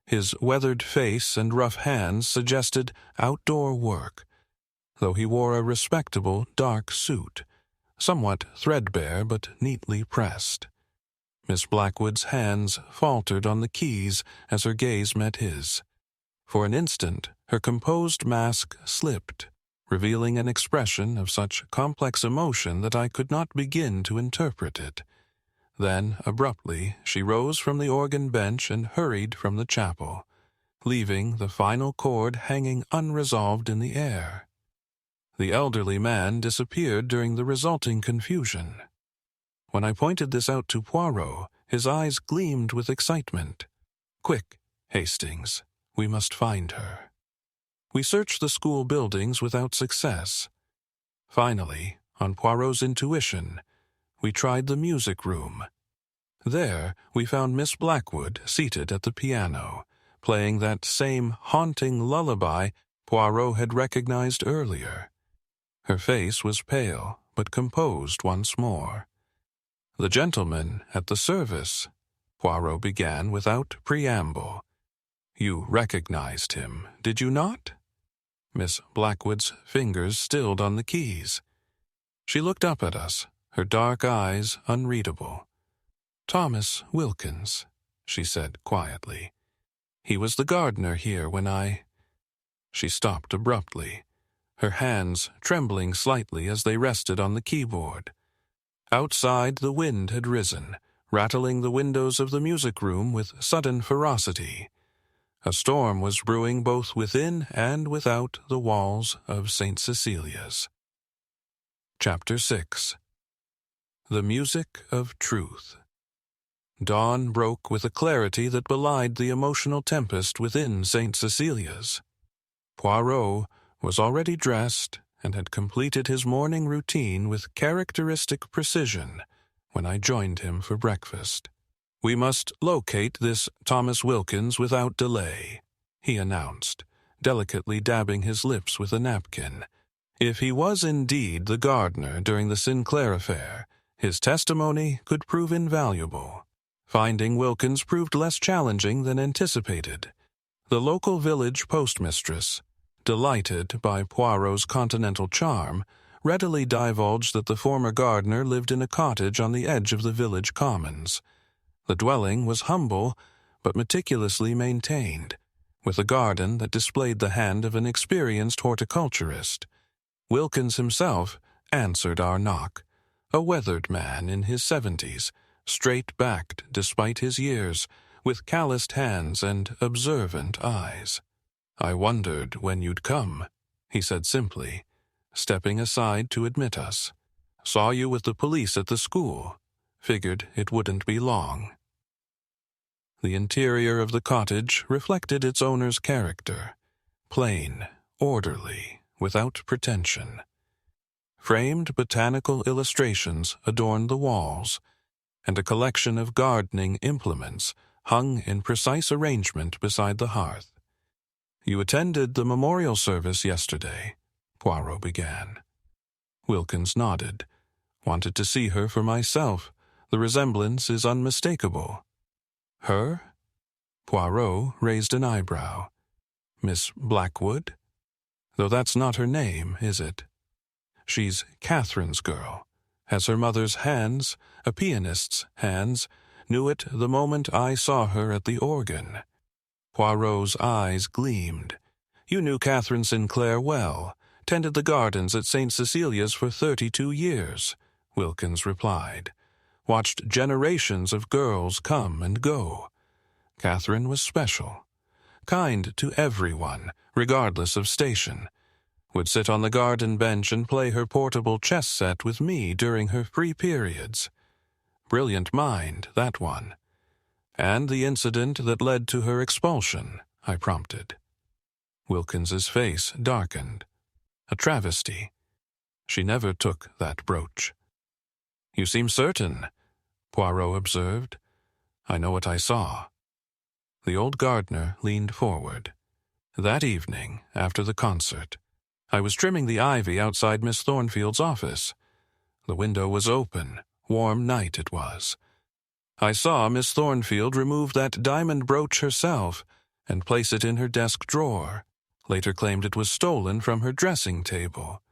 His weathered face and rough hands suggested outdoor work, though he wore a respectable dark suit, somewhat threadbare but neatly pressed. Miss Blackwood's hands faltered on the keys as her gaze met his. For an instant, her composed mask slipped, revealing an expression of such complex emotion that I could not begin to interpret it. Then, abruptly, she rose from the organ bench and hurried from the chapel, leaving the final chord hanging unresolved in the air. The elderly man disappeared during the resulting confusion. When I pointed this out to Poirot, his eyes gleamed with excitement. "Quick, Hastings, we must find her." We searched the school buildings without success. Finally, on Poirot's intuition, we tried the music room. There, we found Miss Blackwood seated at the piano, playing that same haunting lullaby Poirot had recognized earlier. Her face was pale, but composed once more. "The gentleman at the service," Poirot began without preamble. "You recognized him, did you not?" Miss Blackwood's fingers stilled on the keys. She looked up at us, her dark eyes unreadable. "Thomas Wilkins," she said quietly. "He was the gardener here when I—" She stopped abruptly, her hands trembling slightly as they rested on the keyboard. Outside, the wind had risen, rattling the windows of the music room with sudden ferocity. A storm was brewing both within and without the walls of St. Cecilias. Chapter 6. The Music of Truth. Dawn broke with a clarity that belied the emotional tempest within St. Cecilias. Poirot was already dressed and had completed his morning routine with characteristic precision when I joined him for breakfast. "We must locate this Thomas Wilkins without delay," he announced, delicately dabbing his lips with a napkin. If he was indeed the gardener during the Sinclair affair, his testimony could prove invaluable. Finding Wilkins proved less challenging than anticipated. The local village postmistress, delighted by Poirot's continental charm, readily divulged that the former gardener lived in a cottage on the edge of the village commons. The dwelling was humble, but meticulously maintained, with a garden that displayed the hand of an experienced horticulturist. Wilkins himself answered our knock, a weathered man in his 70s, straight-backed despite his years, with calloused hands and observant eyes. "I wondered when you'd come," he said simply, stepping aside to admit us. "Saw you with the police at the school. Figured it wouldn't be long." The interior of the cottage reflected its owner's character, plain, orderly, without pretension. Framed botanical illustrations adorned the walls, and a collection of gardening implements hung in precise arrangement beside the hearth. "You attended the memorial service yesterday," Poirot began. Wilkins nodded. "Wanted to see her for myself. The resemblance is unmistakable." "Her?" Poirot raised an eyebrow. "Miss Blackwood? Though that's not her name, is it? She's Catherine's girl. Has her mother's hands, a pianist's hands, knew it the moment I saw her at the organ." Poirot's eyes gleamed. "You knew Catherine Sinclair well, tended the gardens at St. Cecilias for 32 years, Wilkins replied. Watched generations of girls come and go. Catherine was special. Kind to everyone, regardless of station. Would sit on the garden bench and play her portable chess set with me during her free periods. Brilliant mind, that one. And the incident that led to her expulsion, I prompted. Wilkins's face darkened. A travesty. She never took that brooch. "You seem certain," Poirot observed. "I know what I saw." The old gardener leaned forward. "That evening, after the concert, I was trimming the ivy outside Miss Thornfield's office. The window was open, warm night it was. I saw Miss Thornfield remove that diamond brooch herself and place it in her desk drawer. Later claimed it was stolen from her dressing table.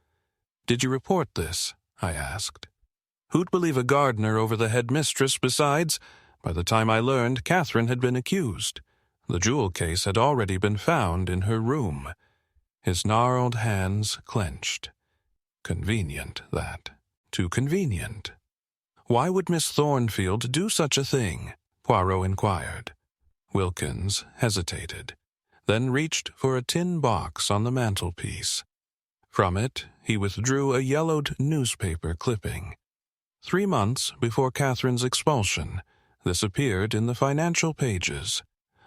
Did you report this?" I asked. "Who'd believe a gardener over the headmistress? Besides, by the time I learned, Catherine had been accused. The jewel case had already been found in her room." His gnarled hands clenched. Convenient, that. Too convenient. "Why would Miss Thornfield do such a thing?" Poirot inquired. Wilkins hesitated, then reached for a tin box on the mantelpiece. From it, he withdrew a yellowed newspaper clipping. 3 months before Catherine's expulsion, this appeared in the financial pages.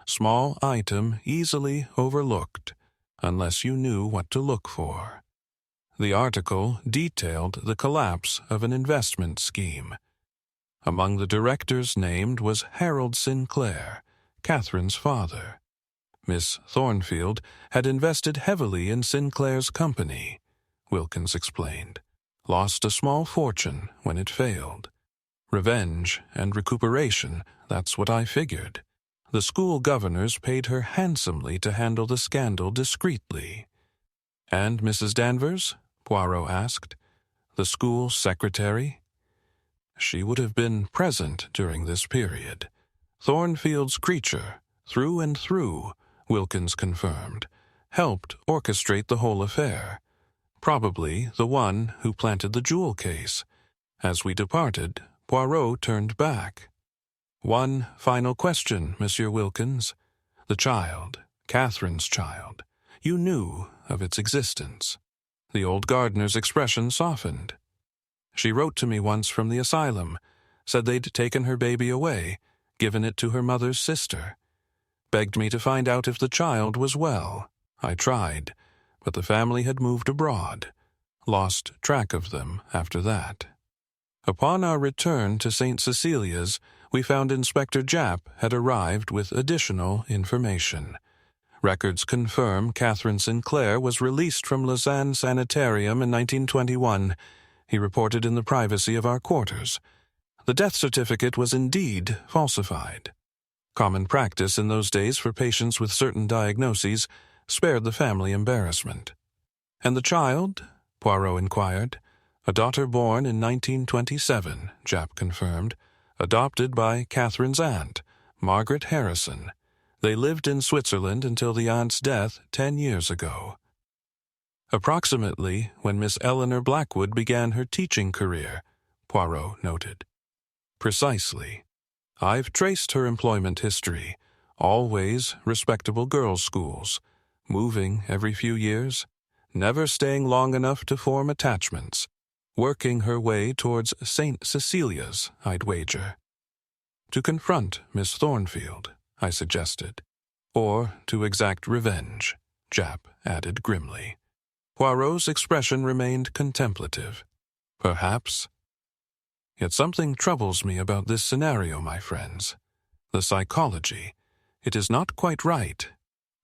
Small item easily overlooked, unless you knew what to look for. The article detailed the collapse of an investment scheme. Among the directors named was Harold Sinclair, Catherine's father. Miss Thornfield had invested heavily in Sinclair's company, Wilkins explained. Lost a small fortune when it failed. Revenge and recuperation, that's what I figured. The school governors paid her handsomely to handle the scandal discreetly. "And Mrs. Danvers?" Poirot asked. "The school secretary?" "She would have been present during this period. Thornfield's creature, through and through," Wilkins confirmed, "helped orchestrate the whole affair. Probably the one who planted the jewel case." As we departed, Poirot turned back. "One final question, Monsieur Wilkins. The child, Catherine's child, you knew of its existence." The old gardener's expression softened. "She wrote to me once from the asylum, said they'd taken her baby away, given it to her mother's sister. Begged me to find out if the child was well. I tried, but the family had moved abroad. Lost track of them after that. Upon our return to St. Cecilias, we found Inspector Japp had arrived with additional information. Records confirm Catherine Sinclair was released from Lausanne Sanitarium in 1921. He reported in the privacy of our quarters. The death certificate was indeed falsified. Common practice in those days for patients with certain diagnoses spared the family embarrassment. "And the child?" Poirot inquired. "A daughter born in 1927, Japp confirmed, adopted by Catherine's aunt, Margaret Harrison. They lived in Switzerland until the aunt's death 10 years ago." "Approximately when Miss Eleanor Blackwood began her teaching career," Poirot noted. "Precisely. I've traced her employment history. Always respectable girls' schools. Moving every few years. Never staying long enough to form attachments. Working her way towards St. Cecilias, I'd wager." "To confront Miss Thornfield," I suggested. "Or to exact revenge," Japp added grimly. Poirot's expression remained contemplative. "Perhaps. Yet something troubles me about this scenario, my friends. The psychology. It is not quite right."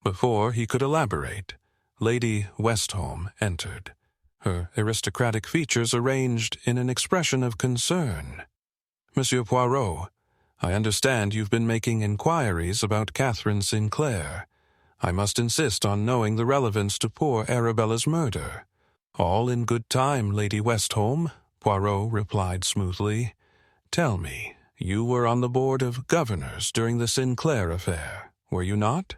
Before he could elaborate, Lady Westholme entered, her aristocratic features arranged in an expression of concern. "Monsieur Poirot, I understand you've been making inquiries about Catherine Sinclair. I must insist on knowing the relevance to poor Arabella's murder." "All in good time, Lady Westholme," Poirot replied smoothly. "Tell me, you were on the board of governors during the Sinclair affair, were you not?"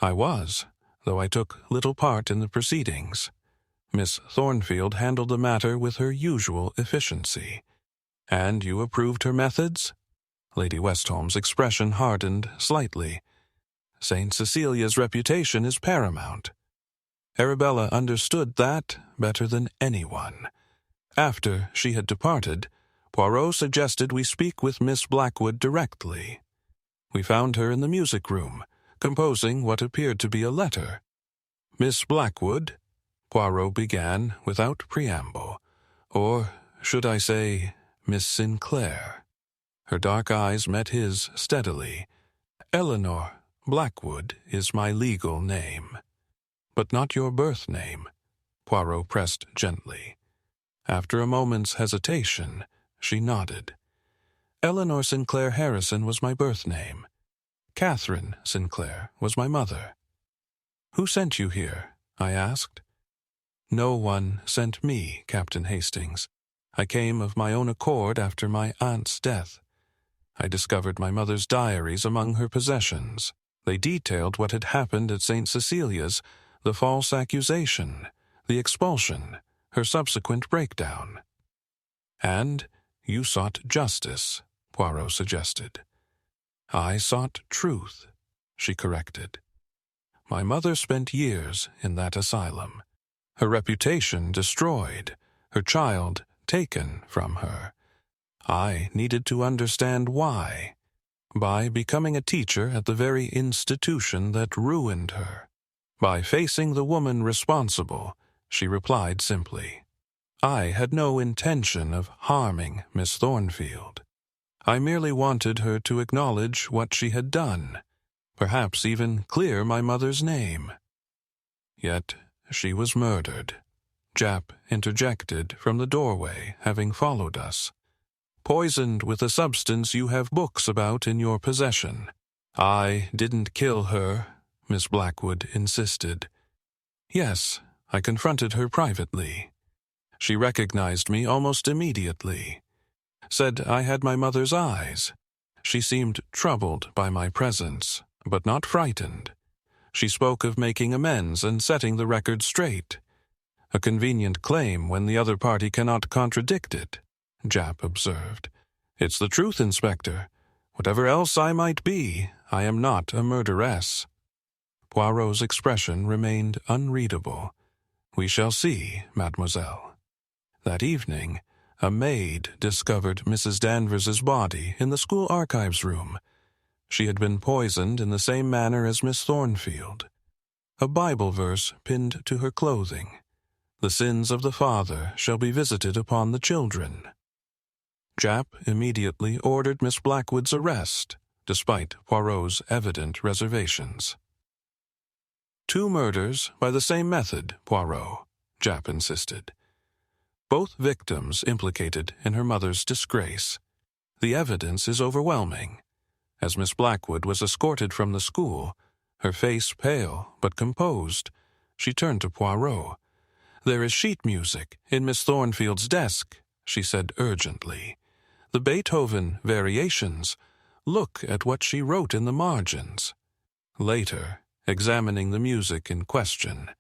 I was, though I took little part in the proceedings. Miss Thornfield handled the matter with her usual efficiency. And you approved her methods? Lady Westholme's expression hardened slightly. St. Cecilia's reputation is paramount. Arabella understood that better than anyone. After she had departed, Poirot suggested we speak with Miss Blackwood directly. We found her in the music room, composing what appeared to be a letter. Miss Blackwood, Poirot began without preamble, or should I say, Miss Sinclair. Her dark eyes met his steadily. Eleanor Blackwood is my legal name. But not your birth name, Poirot pressed gently. After a moment's hesitation, she nodded. Eleanor Sinclair Harrison was my birth name. Catherine Sinclair was my mother. Who sent you here? I asked. No one sent me, Captain Hastings. I came of my own accord after my aunt's death. I discovered my mother's diaries among her possessions. They detailed what had happened at St. Cecilias, the false accusation, the expulsion, her subsequent breakdown. And you sought justice, Poirot suggested. I sought truth, she corrected. My mother spent years in that asylum. Her reputation destroyed, her child taken from her. I needed to understand why, by becoming a teacher at the very institution that ruined her. By facing the woman responsible, she replied simply. I had no intention of harming Miss Thornfield. I merely wanted her to acknowledge what she had done, perhaps even clear my mother's name. Yet she was murdered. Jap interjected from the doorway, having followed us. Poisoned with a substance you have books about in your possession. I didn't kill her, Miss Blackwood insisted. Yes, I confronted her privately. She recognized me almost immediately. Said I had my mother's eyes. She seemed troubled by my presence, but not frightened. She spoke of making amends and setting the record straight. A convenient claim when the other party cannot contradict it, Jap observed. It's the truth, Inspector. Whatever else I might be, I am not a murderess. Poirot's expression remained unreadable. We shall see, mademoiselle. That evening, a maid discovered Mrs. Danvers's body in the school archives room. She had been poisoned in the same manner as Miss Thornfield. A Bible verse pinned to her clothing. The sins of the father shall be visited upon the children. Jap immediately ordered Miss Blackwood's arrest, despite Poirot's evident reservations. 2 murders by the same method, Poirot, Jap insisted. Both victims implicated in her mother's disgrace. The evidence is overwhelming. As Miss Blackwood was escorted from the school, her face pale but composed, she turned to Poirot. There is sheet music in Miss Thornfield's desk, she said urgently. The Beethoven variations. Look at what she wrote in the margins. Later, examining the music in question,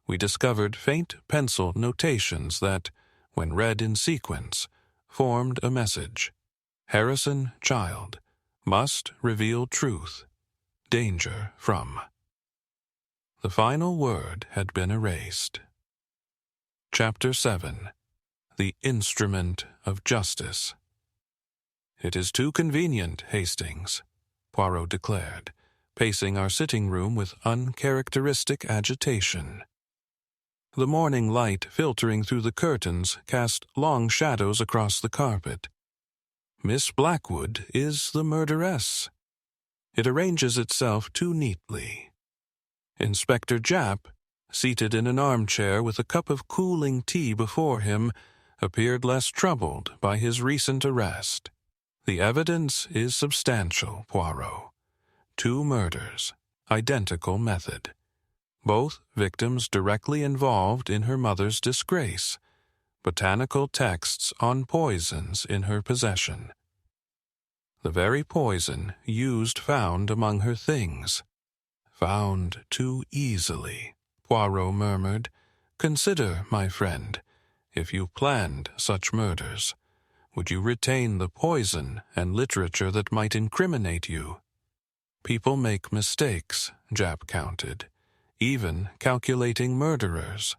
we discovered faint pencil notations that, when read in sequence, formed a message. Harrison, child, must reveal truth. Danger from. The final word had been erased. Chapter 7. The Instrument of Justice. It is too convenient, Hastings, Poirot declared, pacing our sitting room with uncharacteristic agitation. The morning light filtering through the curtains cast long shadows across the carpet. Miss Blackwood is the murderess. It arranges itself too neatly. Inspector Jap, seated in an armchair with a cup of cooling tea before him, appeared less troubled by his recent arrest. The evidence is substantial, Poirot. 2 murders, identical method. Both victims directly involved in her mother's disgrace. Botanical texts on poisons in her possession. The very poison used found among her things. "Found too easily," Poirot murmured. "Consider, my friend, if you planned such murders, would you retain the poison and literature that might incriminate you?" "People make mistakes," Japp countered, "even calculating murderers."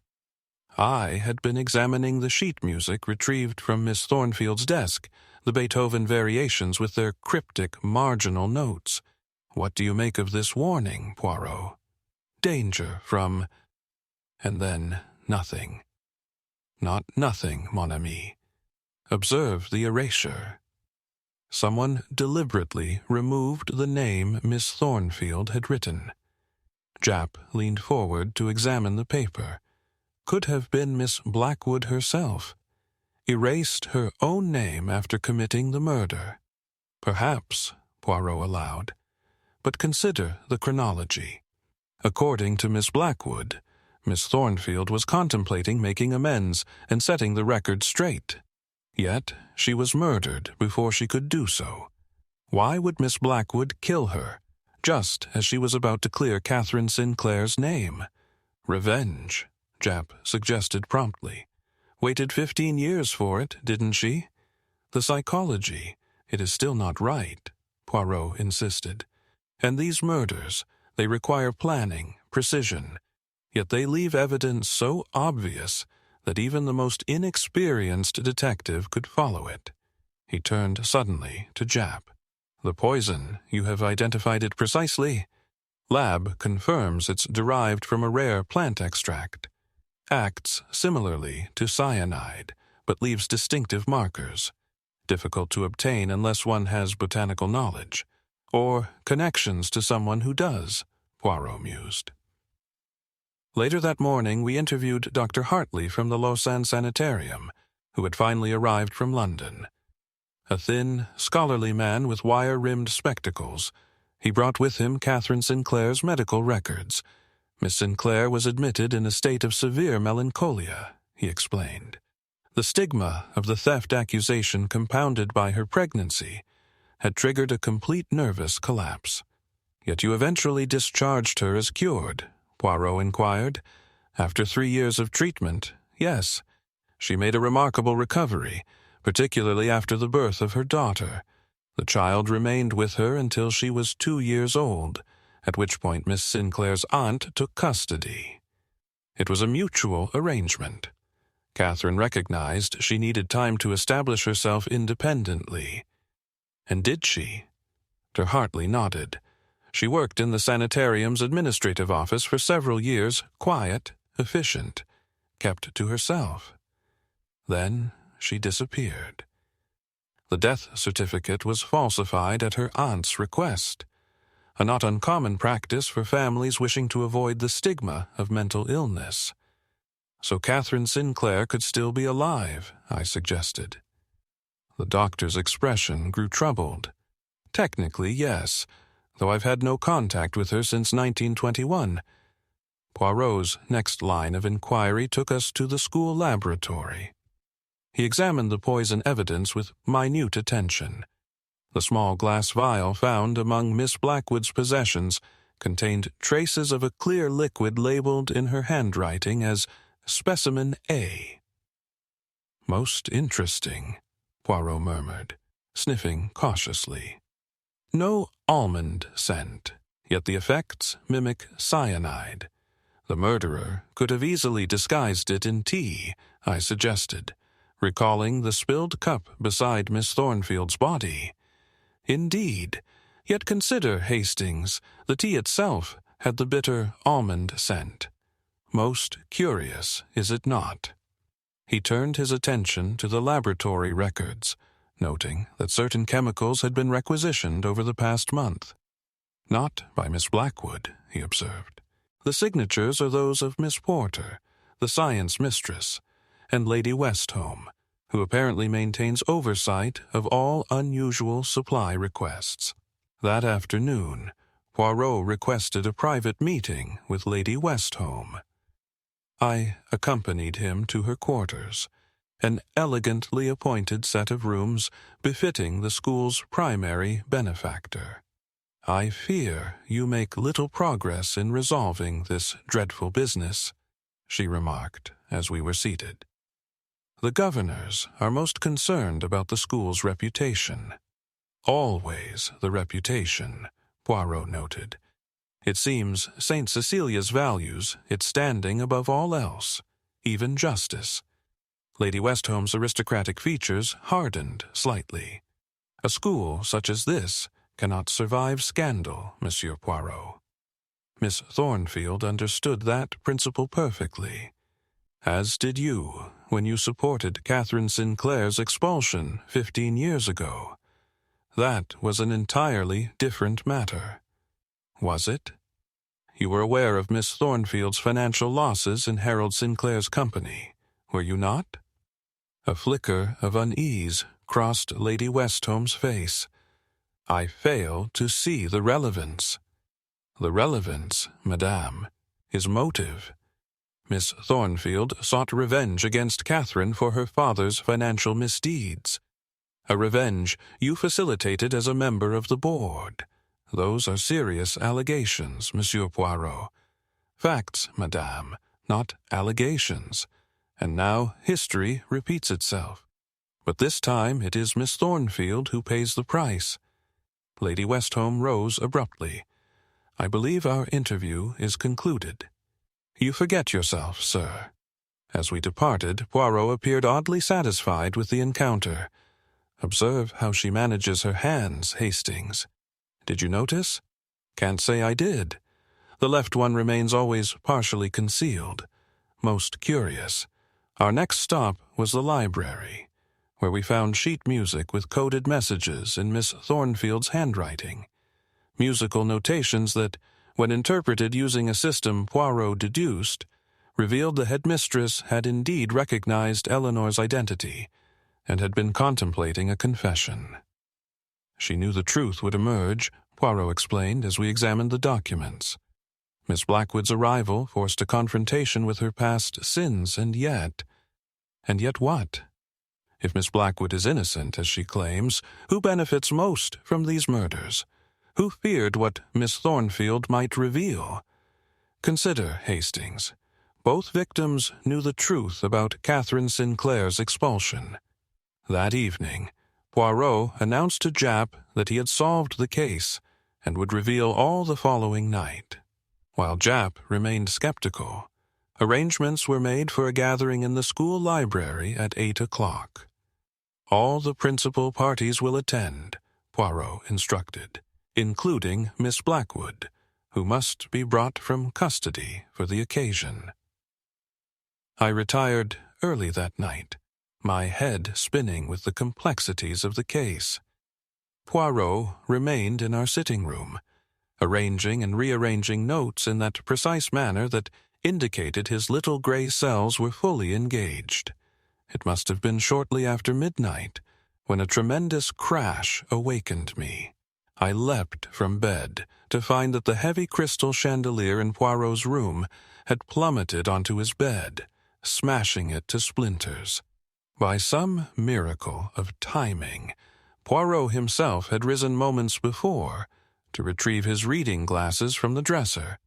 I had been examining the sheet music retrieved from Miss Thornfield's desk, the Beethoven variations with their cryptic marginal notes. "What do you make of this warning, Poirot? Danger from—" And then nothing. Not nothing, mon ami. Observe the erasure. Someone deliberately removed the name Miss Thornfield had written. Japp leaned forward to examine the paper. Could have been Miss Blackwood herself. Erased her own name after committing the murder. Perhaps, Poirot allowed. But consider the chronology. According to Miss Blackwood, Miss Thornfield was contemplating making amends and setting the record straight. Yet she was murdered before she could do so. Why would Miss Blackwood kill her, just as she was about to clear Catherine Sinclair's name? Revenge, Japp suggested promptly. Waited 15 years for it, didn't she? The psychology, it is still not right, Poirot insisted. And these murders, they require planning, precision, yet they leave evidence so obvious that even the most inexperienced detective could follow it. He turned suddenly to Japp. "The poison, you have identified it precisely. Lab confirms it's derived from a rare plant extract. Acts similarly to cyanide, but leaves distinctive markers. Difficult to obtain unless one has botanical knowledge, or connections to someone who does," Poirot mused. Later that morning, we interviewed Dr. Hartley from the Lausanne Sanitarium, who had finally arrived from London. A thin, scholarly man with wire-rimmed spectacles, he brought with him Catherine Sinclair's medical records. Miss Sinclair was admitted in a state of severe melancholia, he explained. The stigma of the theft accusation compounded by her pregnancy had triggered a complete nervous collapse. "Yet you eventually discharged her as cured?" Poirot inquired. "After 3 years of treatment, yes. She made a remarkable recovery, particularly after the birth of her daughter. The child remained with her until she was 2 years old, at which point Miss Sinclair's aunt took custody. It was a mutual arrangement. Catherine recognized she needed time to establish herself independently. And did she?" Dr. Hartley nodded. "She worked in the sanitarium's administrative office for several years, quiet, efficient, kept to herself. Then she disappeared. The death certificate was falsified at her aunt's request, a not uncommon practice for families wishing to avoid the stigma of mental illness. So Catherine Sinclair could still be alive, I suggested. The doctor's expression grew troubled. "Technically, yes, though I've had no contact with her since 1921. Poirot's next line of inquiry took us to the school laboratory. He examined the poison evidence with minute attention. The small glass vial found among Miss Blackwood's possessions contained traces of a clear liquid labeled in her handwriting as Specimen A. "Most interesting," Poirot murmured, sniffing cautiously. "No almond scent, yet the effects mimic cyanide. The murderer could have easily disguised it in tea," I suggested, recalling the spilled cup beside Miss Thornfield's body. "Indeed. Yet consider, Hastings, the tea itself had the bitter almond scent. Most curious, is it not?" He turned his attention to the laboratory records, noting that certain chemicals had been requisitioned over the past month. "Not by Miss Blackwood," he observed. "The signatures are those of Miss Porter, the science mistress, and Lady Westholme, who apparently maintains oversight of all unusual supply requests." That afternoon, Poirot requested a private meeting with Lady Westholme. I accompanied him to her quarters, an elegantly appointed set of rooms befitting the school's primary benefactor. "I fear you make little progress in resolving this dreadful business," she remarked as we were seated. "The governors are most concerned about the school's reputation." "Always the reputation," Poirot noted. "It seems St. Cecilias values its standing above all else, even justice." Lady Westholme's aristocratic features hardened slightly. "A school such as this cannot survive scandal, Monsieur Poirot." Miss Thornfield understood that principle perfectly, as did you when you supported Catherine Sinclair's expulsion 15 years ago. That was an entirely different matter. Was it? You were aware of Miss Thornfield's financial losses in Harold Sinclair's company, were you not? A flicker of unease crossed Lady Westholme's face. "I fail to see the relevance." "The relevance, madame, is motive. Miss Thornfield sought revenge against Catherine for her father's financial misdeeds. A revenge you facilitated as a member of the board. Those are serious allegations, Monsieur Poirot. Facts, madame, not allegations. And now history repeats itself. But this time it is Miss Thornfield who pays the price." Lady Westholme rose abruptly. "I believe our interview is concluded." "You forget yourself, sir." As we departed, Poirot appeared oddly satisfied with the encounter. "Observe how she manages her hands, Hastings. Did you notice?" "Can't say I did. The left one remains always partially concealed. Most curious. Our next stop was the library, where we found sheet music with coded messages in Miss Thornfield's handwriting. Musical notations that, when interpreted using a system Poirot deduced, revealed the headmistress had indeed recognized Eleanor's identity and had been contemplating a confession. She knew the truth would emerge, Poirot explained as we examined the documents. Miss Blackwood's arrival forced a confrontation with her past sins, and yet what? If Miss Blackwood is innocent, as she claims, who benefits most from these murders? Who feared what Miss Thornfield might reveal? Consider, Hastings. Both victims knew the truth about Catherine Sinclair's expulsion. That evening, Poirot announced to Japp that he had solved the case and would reveal all the following night. While Japp remained skeptical, arrangements were made for a gathering in the school library at 8 o'clock. "All the principal parties will attend," Poirot instructed, "including Miss Blackwood, who must be brought from custody for the occasion." I retired early that night, my head spinning with the complexities of the case. Poirot remained in our sitting room, arranging and rearranging notes in that precise manner that indicated his little gray cells were fully engaged. It must have been shortly after midnight when a tremendous crash awakened me. I leapt from bed to find that the heavy crystal chandelier in Poirot's room had plummeted onto his bed, smashing it to splinters. By some miracle of timing, Poirot himself had risen moments before to retrieve his reading glasses from the dresser.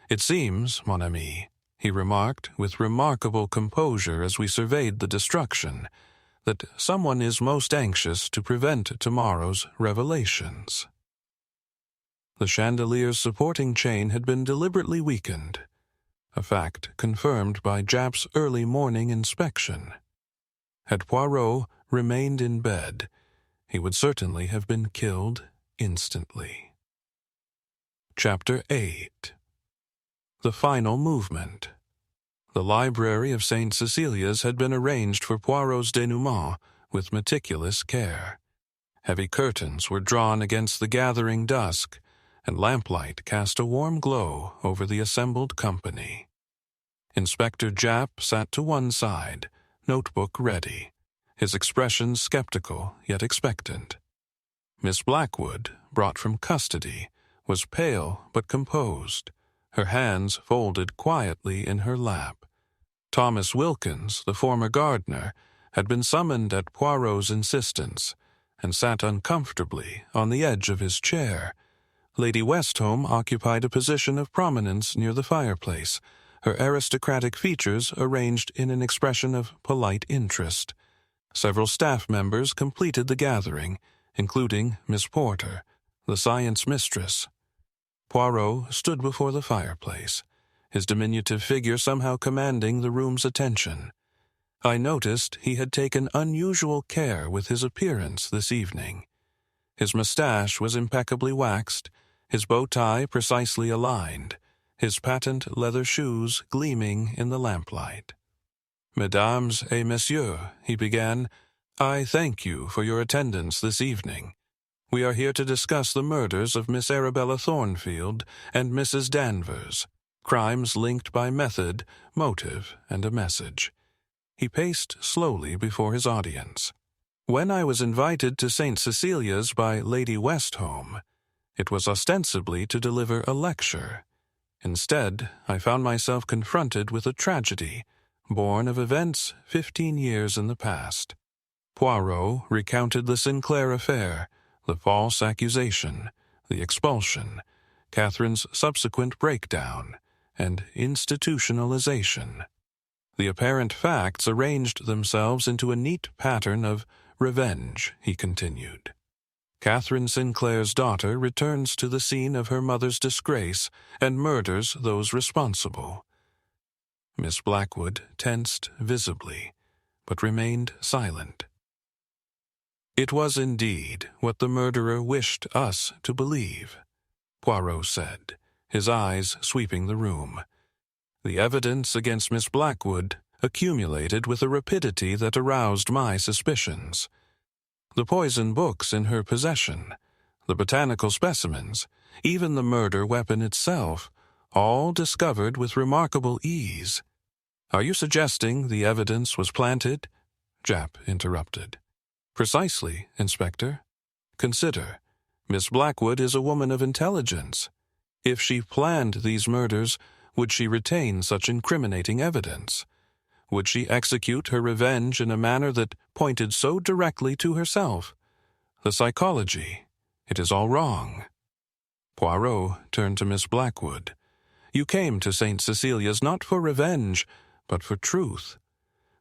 "It seems, mon ami," he remarked with remarkable composure as we surveyed the destruction, "that someone is most anxious to prevent tomorrow's revelations." The chandelier's supporting chain had been deliberately weakened, a fact confirmed by Japp's early morning inspection. Had Poirot remained in bed, he would certainly have been killed instantly. Chapter 8. The Final Movement. The library of St. Cecilias had been arranged for Poirot's denouement with meticulous care. Heavy curtains were drawn against the gathering dusk, and lamplight cast a warm glow over the assembled company. Inspector Japp sat to one side, notebook ready, his expression skeptical yet expectant. Miss Blackwood, brought from custody, was pale but composed, her hands folded quietly in her lap. Thomas Wilkins, the former gardener, had been summoned at Poirot's insistence, and sat uncomfortably on the edge of his chair, Lady Westholme occupied a position of prominence near the fireplace, her aristocratic features arranged in an expression of polite interest. Several staff members completed the gathering, including Miss Porter, the science mistress. Poirot stood before the fireplace, his diminutive figure somehow commanding the room's attention. I noticed he had taken unusual care with his appearance this evening. His mustache was impeccably waxed, his bow tie precisely aligned, his patent leather shoes gleaming in the lamplight. "Mesdames et messieurs," he began, "I thank you for your attendance this evening. We are here to discuss the murders of Miss Arabella Thornfield and Mrs. Danvers, crimes linked by method, motive, and a message." He paced slowly before his audience. When I was invited to St. Cecilias by Lady Westholme, it was ostensibly to deliver a lecture. Instead, I found myself confronted with a tragedy, born of events 15 years in the past. Poirot recounted the Sinclair affair, the false accusation, the expulsion, Catherine's subsequent breakdown, and institutionalization. The apparent facts arranged themselves into a neat pattern of revenge, he continued. Catherine Sinclair's daughter returns to the scene of her mother's disgrace and murders those responsible. Miss Blackwood tensed visibly, but remained silent. "It was indeed what the murderer wished us to believe," Poirot said, his eyes sweeping the room. "The evidence against Miss Blackwood accumulated with a rapidity that aroused my suspicions. The poison books in her possession, the botanical specimens, even the murder weapon itself, all discovered with remarkable ease." "Are you suggesting the evidence was planted?" Japp interrupted. "Precisely, Inspector. Consider, Miss Blackwood is a woman of intelligence. If she planned these murders, would she retain such incriminating evidence? Would she execute her revenge in a manner that pointed so directly to herself? The psychology, it is all wrong." Poirot turned to Miss Blackwood. "You came to St. Cecilias not for revenge, but for truth.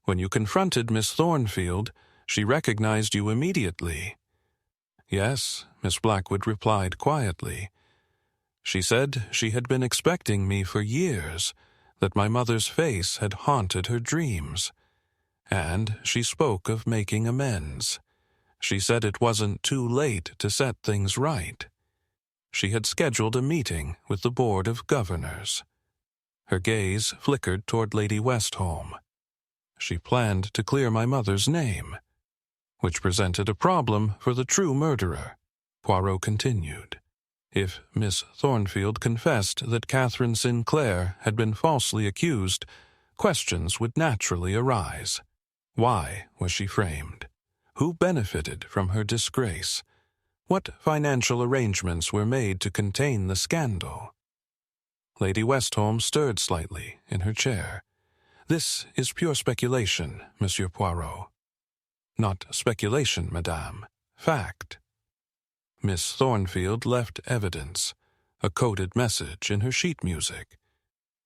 When you confronted Miss Thornfield, she recognized you immediately." "Yes," Miss Blackwood replied quietly. "She said she had been expecting me for years, that my mother's face had haunted her dreams. And she spoke of making amends. She said it wasn't too late to set things right. She had scheduled a meeting with the Board of Governors." Her gaze flickered toward Lady Westholme. "She planned to clear my mother's name, which presented a problem for the true murderer," Poirot continued. "If Miss Thornfield confessed that Catherine Sinclair had been falsely accused, questions would naturally arise. Why was she framed? Who benefited from her disgrace? What financial arrangements were made to contain the scandal?" Lady Westholme stirred slightly in her chair. "This is pure speculation, Monsieur Poirot." "Not speculation, madame. Fact. Miss Thornfield left evidence, a coded message in her sheet music.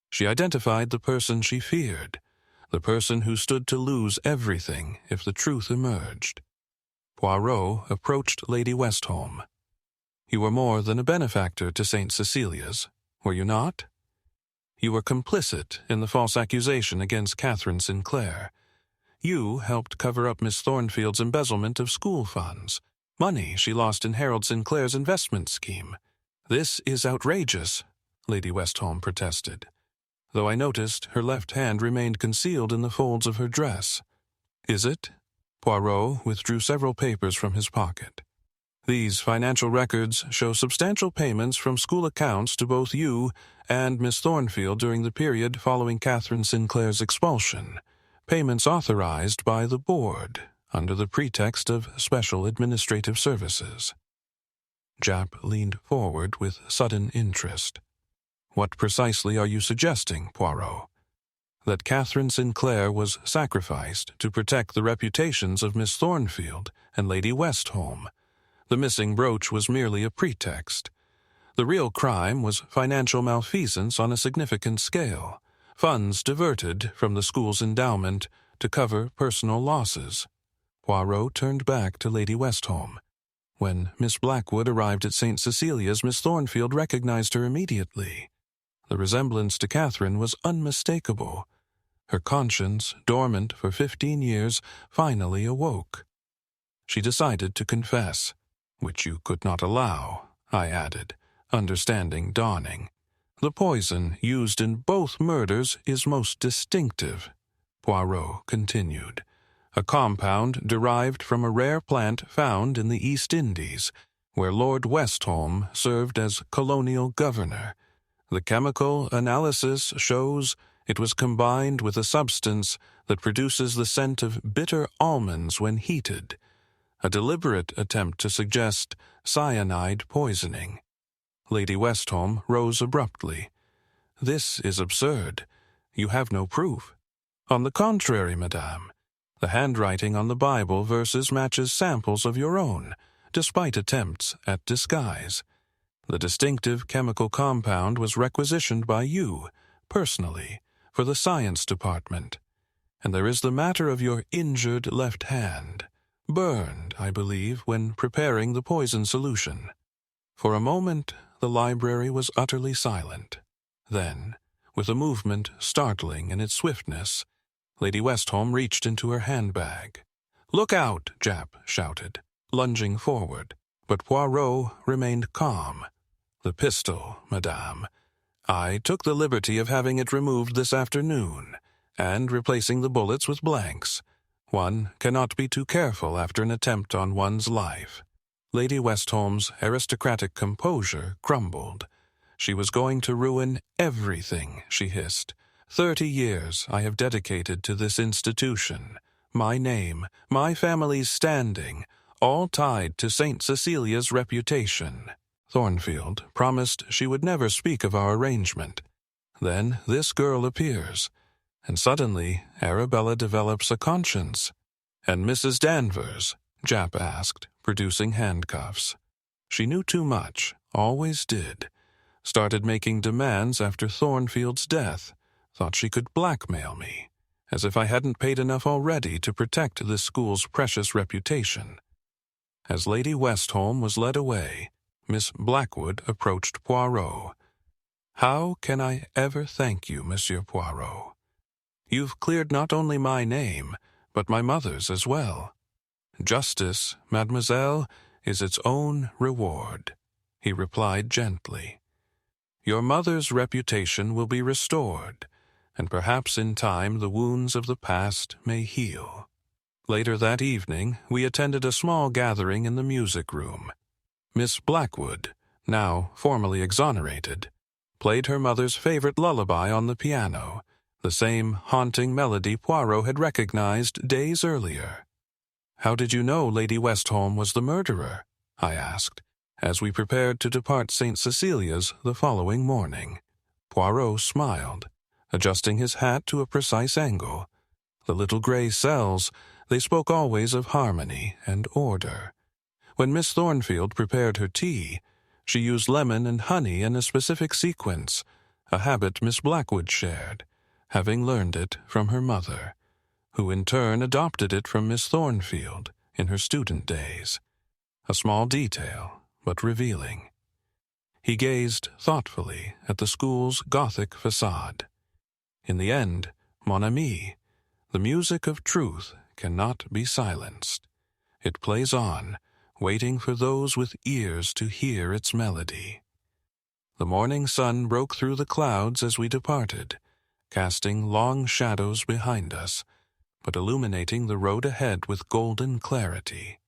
She identified the person she feared, the person who stood to lose everything if the truth emerged." Poirot approached Lady Westholme. "You were more than a benefactor to St. Cecilias, were you not? You were complicit in the false accusation against Catherine Sinclair. You helped cover up Miss Thornfield's embezzlement of school funds, money she lost in Harold Sinclair's investment scheme. This is outrageous," Lady Westholme protested, though I noticed her left hand remained concealed in the folds of her dress. "Is it?" Poirot withdrew several papers from his pocket. "These financial records show substantial payments from school accounts to both you and Miss Thornfield during the period following Catherine Sinclair's expulsion, payments authorized by the board under the pretext of special administrative services." Japp leaned forward with sudden interest. "What precisely are you suggesting, Poirot? That Catherine Sinclair was sacrificed to protect the reputations of Miss Thornfield and Lady Westholme. The missing brooch was merely a pretext. The real crime was financial malfeasance on a significant scale, funds diverted from the school's endowment to cover personal losses. Poirot turned back to Lady Westholme. When Miss Blackwood arrived at St. Cecilias, Miss Thornfield recognized her immediately. The resemblance to Catherine was unmistakable. Her conscience, dormant for 15 years, finally awoke. She decided to confess, which you could not allow, I added, understanding dawning. The poison used in both murders is most distinctive, Poirot continued. A compound derived from a rare plant found in the East Indies, where Lord Westholme served as colonial governor. The chemical analysis shows it was combined with a substance that produces the scent of bitter almonds when heated, a deliberate attempt to suggest cyanide poisoning. Lady Westholme rose abruptly. "This is absurd. You have no proof." "On the contrary, madame. The handwriting on the Bible verses matches samples of your own, despite attempts at disguise. The distinctive chemical compound was requisitioned by you, personally, for the science department. And there is the matter of your injured left hand, burned, I believe, when preparing the poison solution." For a moment, the library was utterly silent. Then, with a movement startling in its swiftness, Lady Westholme reached into her handbag. "Look out!" Japp shouted, lunging forward, but Poirot remained calm. "The pistol, madame. I took the liberty of having it removed this afternoon, and replacing the bullets with blanks. One cannot be too careful after an attempt on one's life." Lady Westholme's aristocratic composure crumbled. She was going to ruin everything, she hissed. 30 years I have dedicated to this institution. My name, my family's standing, all tied to St. Cecilia's reputation. Thornfield promised she would never speak of our arrangement. Then this girl appears, and suddenly Arabella develops a conscience. "And Mrs. Danvers?" Japp asked, producing handcuffs. She knew too much, always did. Started making demands after Thornfield's death. Thought she could blackmail me, as if I hadn't paid enough already to protect this school's precious reputation. As Lady Westholme was led away, Miss Blackwood approached Poirot. "How can I ever thank you, Monsieur Poirot? You've cleared not only my name, but my mother's as well. Justice, mademoiselle, is its own reward," he replied gently. "Your mother's reputation will be restored, and perhaps in time the wounds of the past may heal." Later that evening, we attended a small gathering in the music room. Miss Blackwood, now formally exonerated, played her mother's favorite lullaby on the piano, the same haunting melody Poirot had recognized days earlier. "How did you know Lady Westholme was the murderer?" I asked, as we prepared to depart St. Cecilias the following morning. Poirot smiled, adjusting his hat to a precise angle. The little gray cells, they spoke always of harmony and order. When Miss Thornfield prepared her tea, she used lemon and honey in a specific sequence, a habit Miss Blackwood shared, having learned it from her mother, who in turn adopted it from Miss Thornfield in her student days. A small detail, but revealing. He gazed thoughtfully at the school's Gothic facade. "In the end, mon ami, the music of truth cannot be silenced. It plays on, waiting for those with ears to hear its melody." The morning sun broke through the clouds as we departed, casting long shadows behind us, but illuminating the road ahead with golden clarity.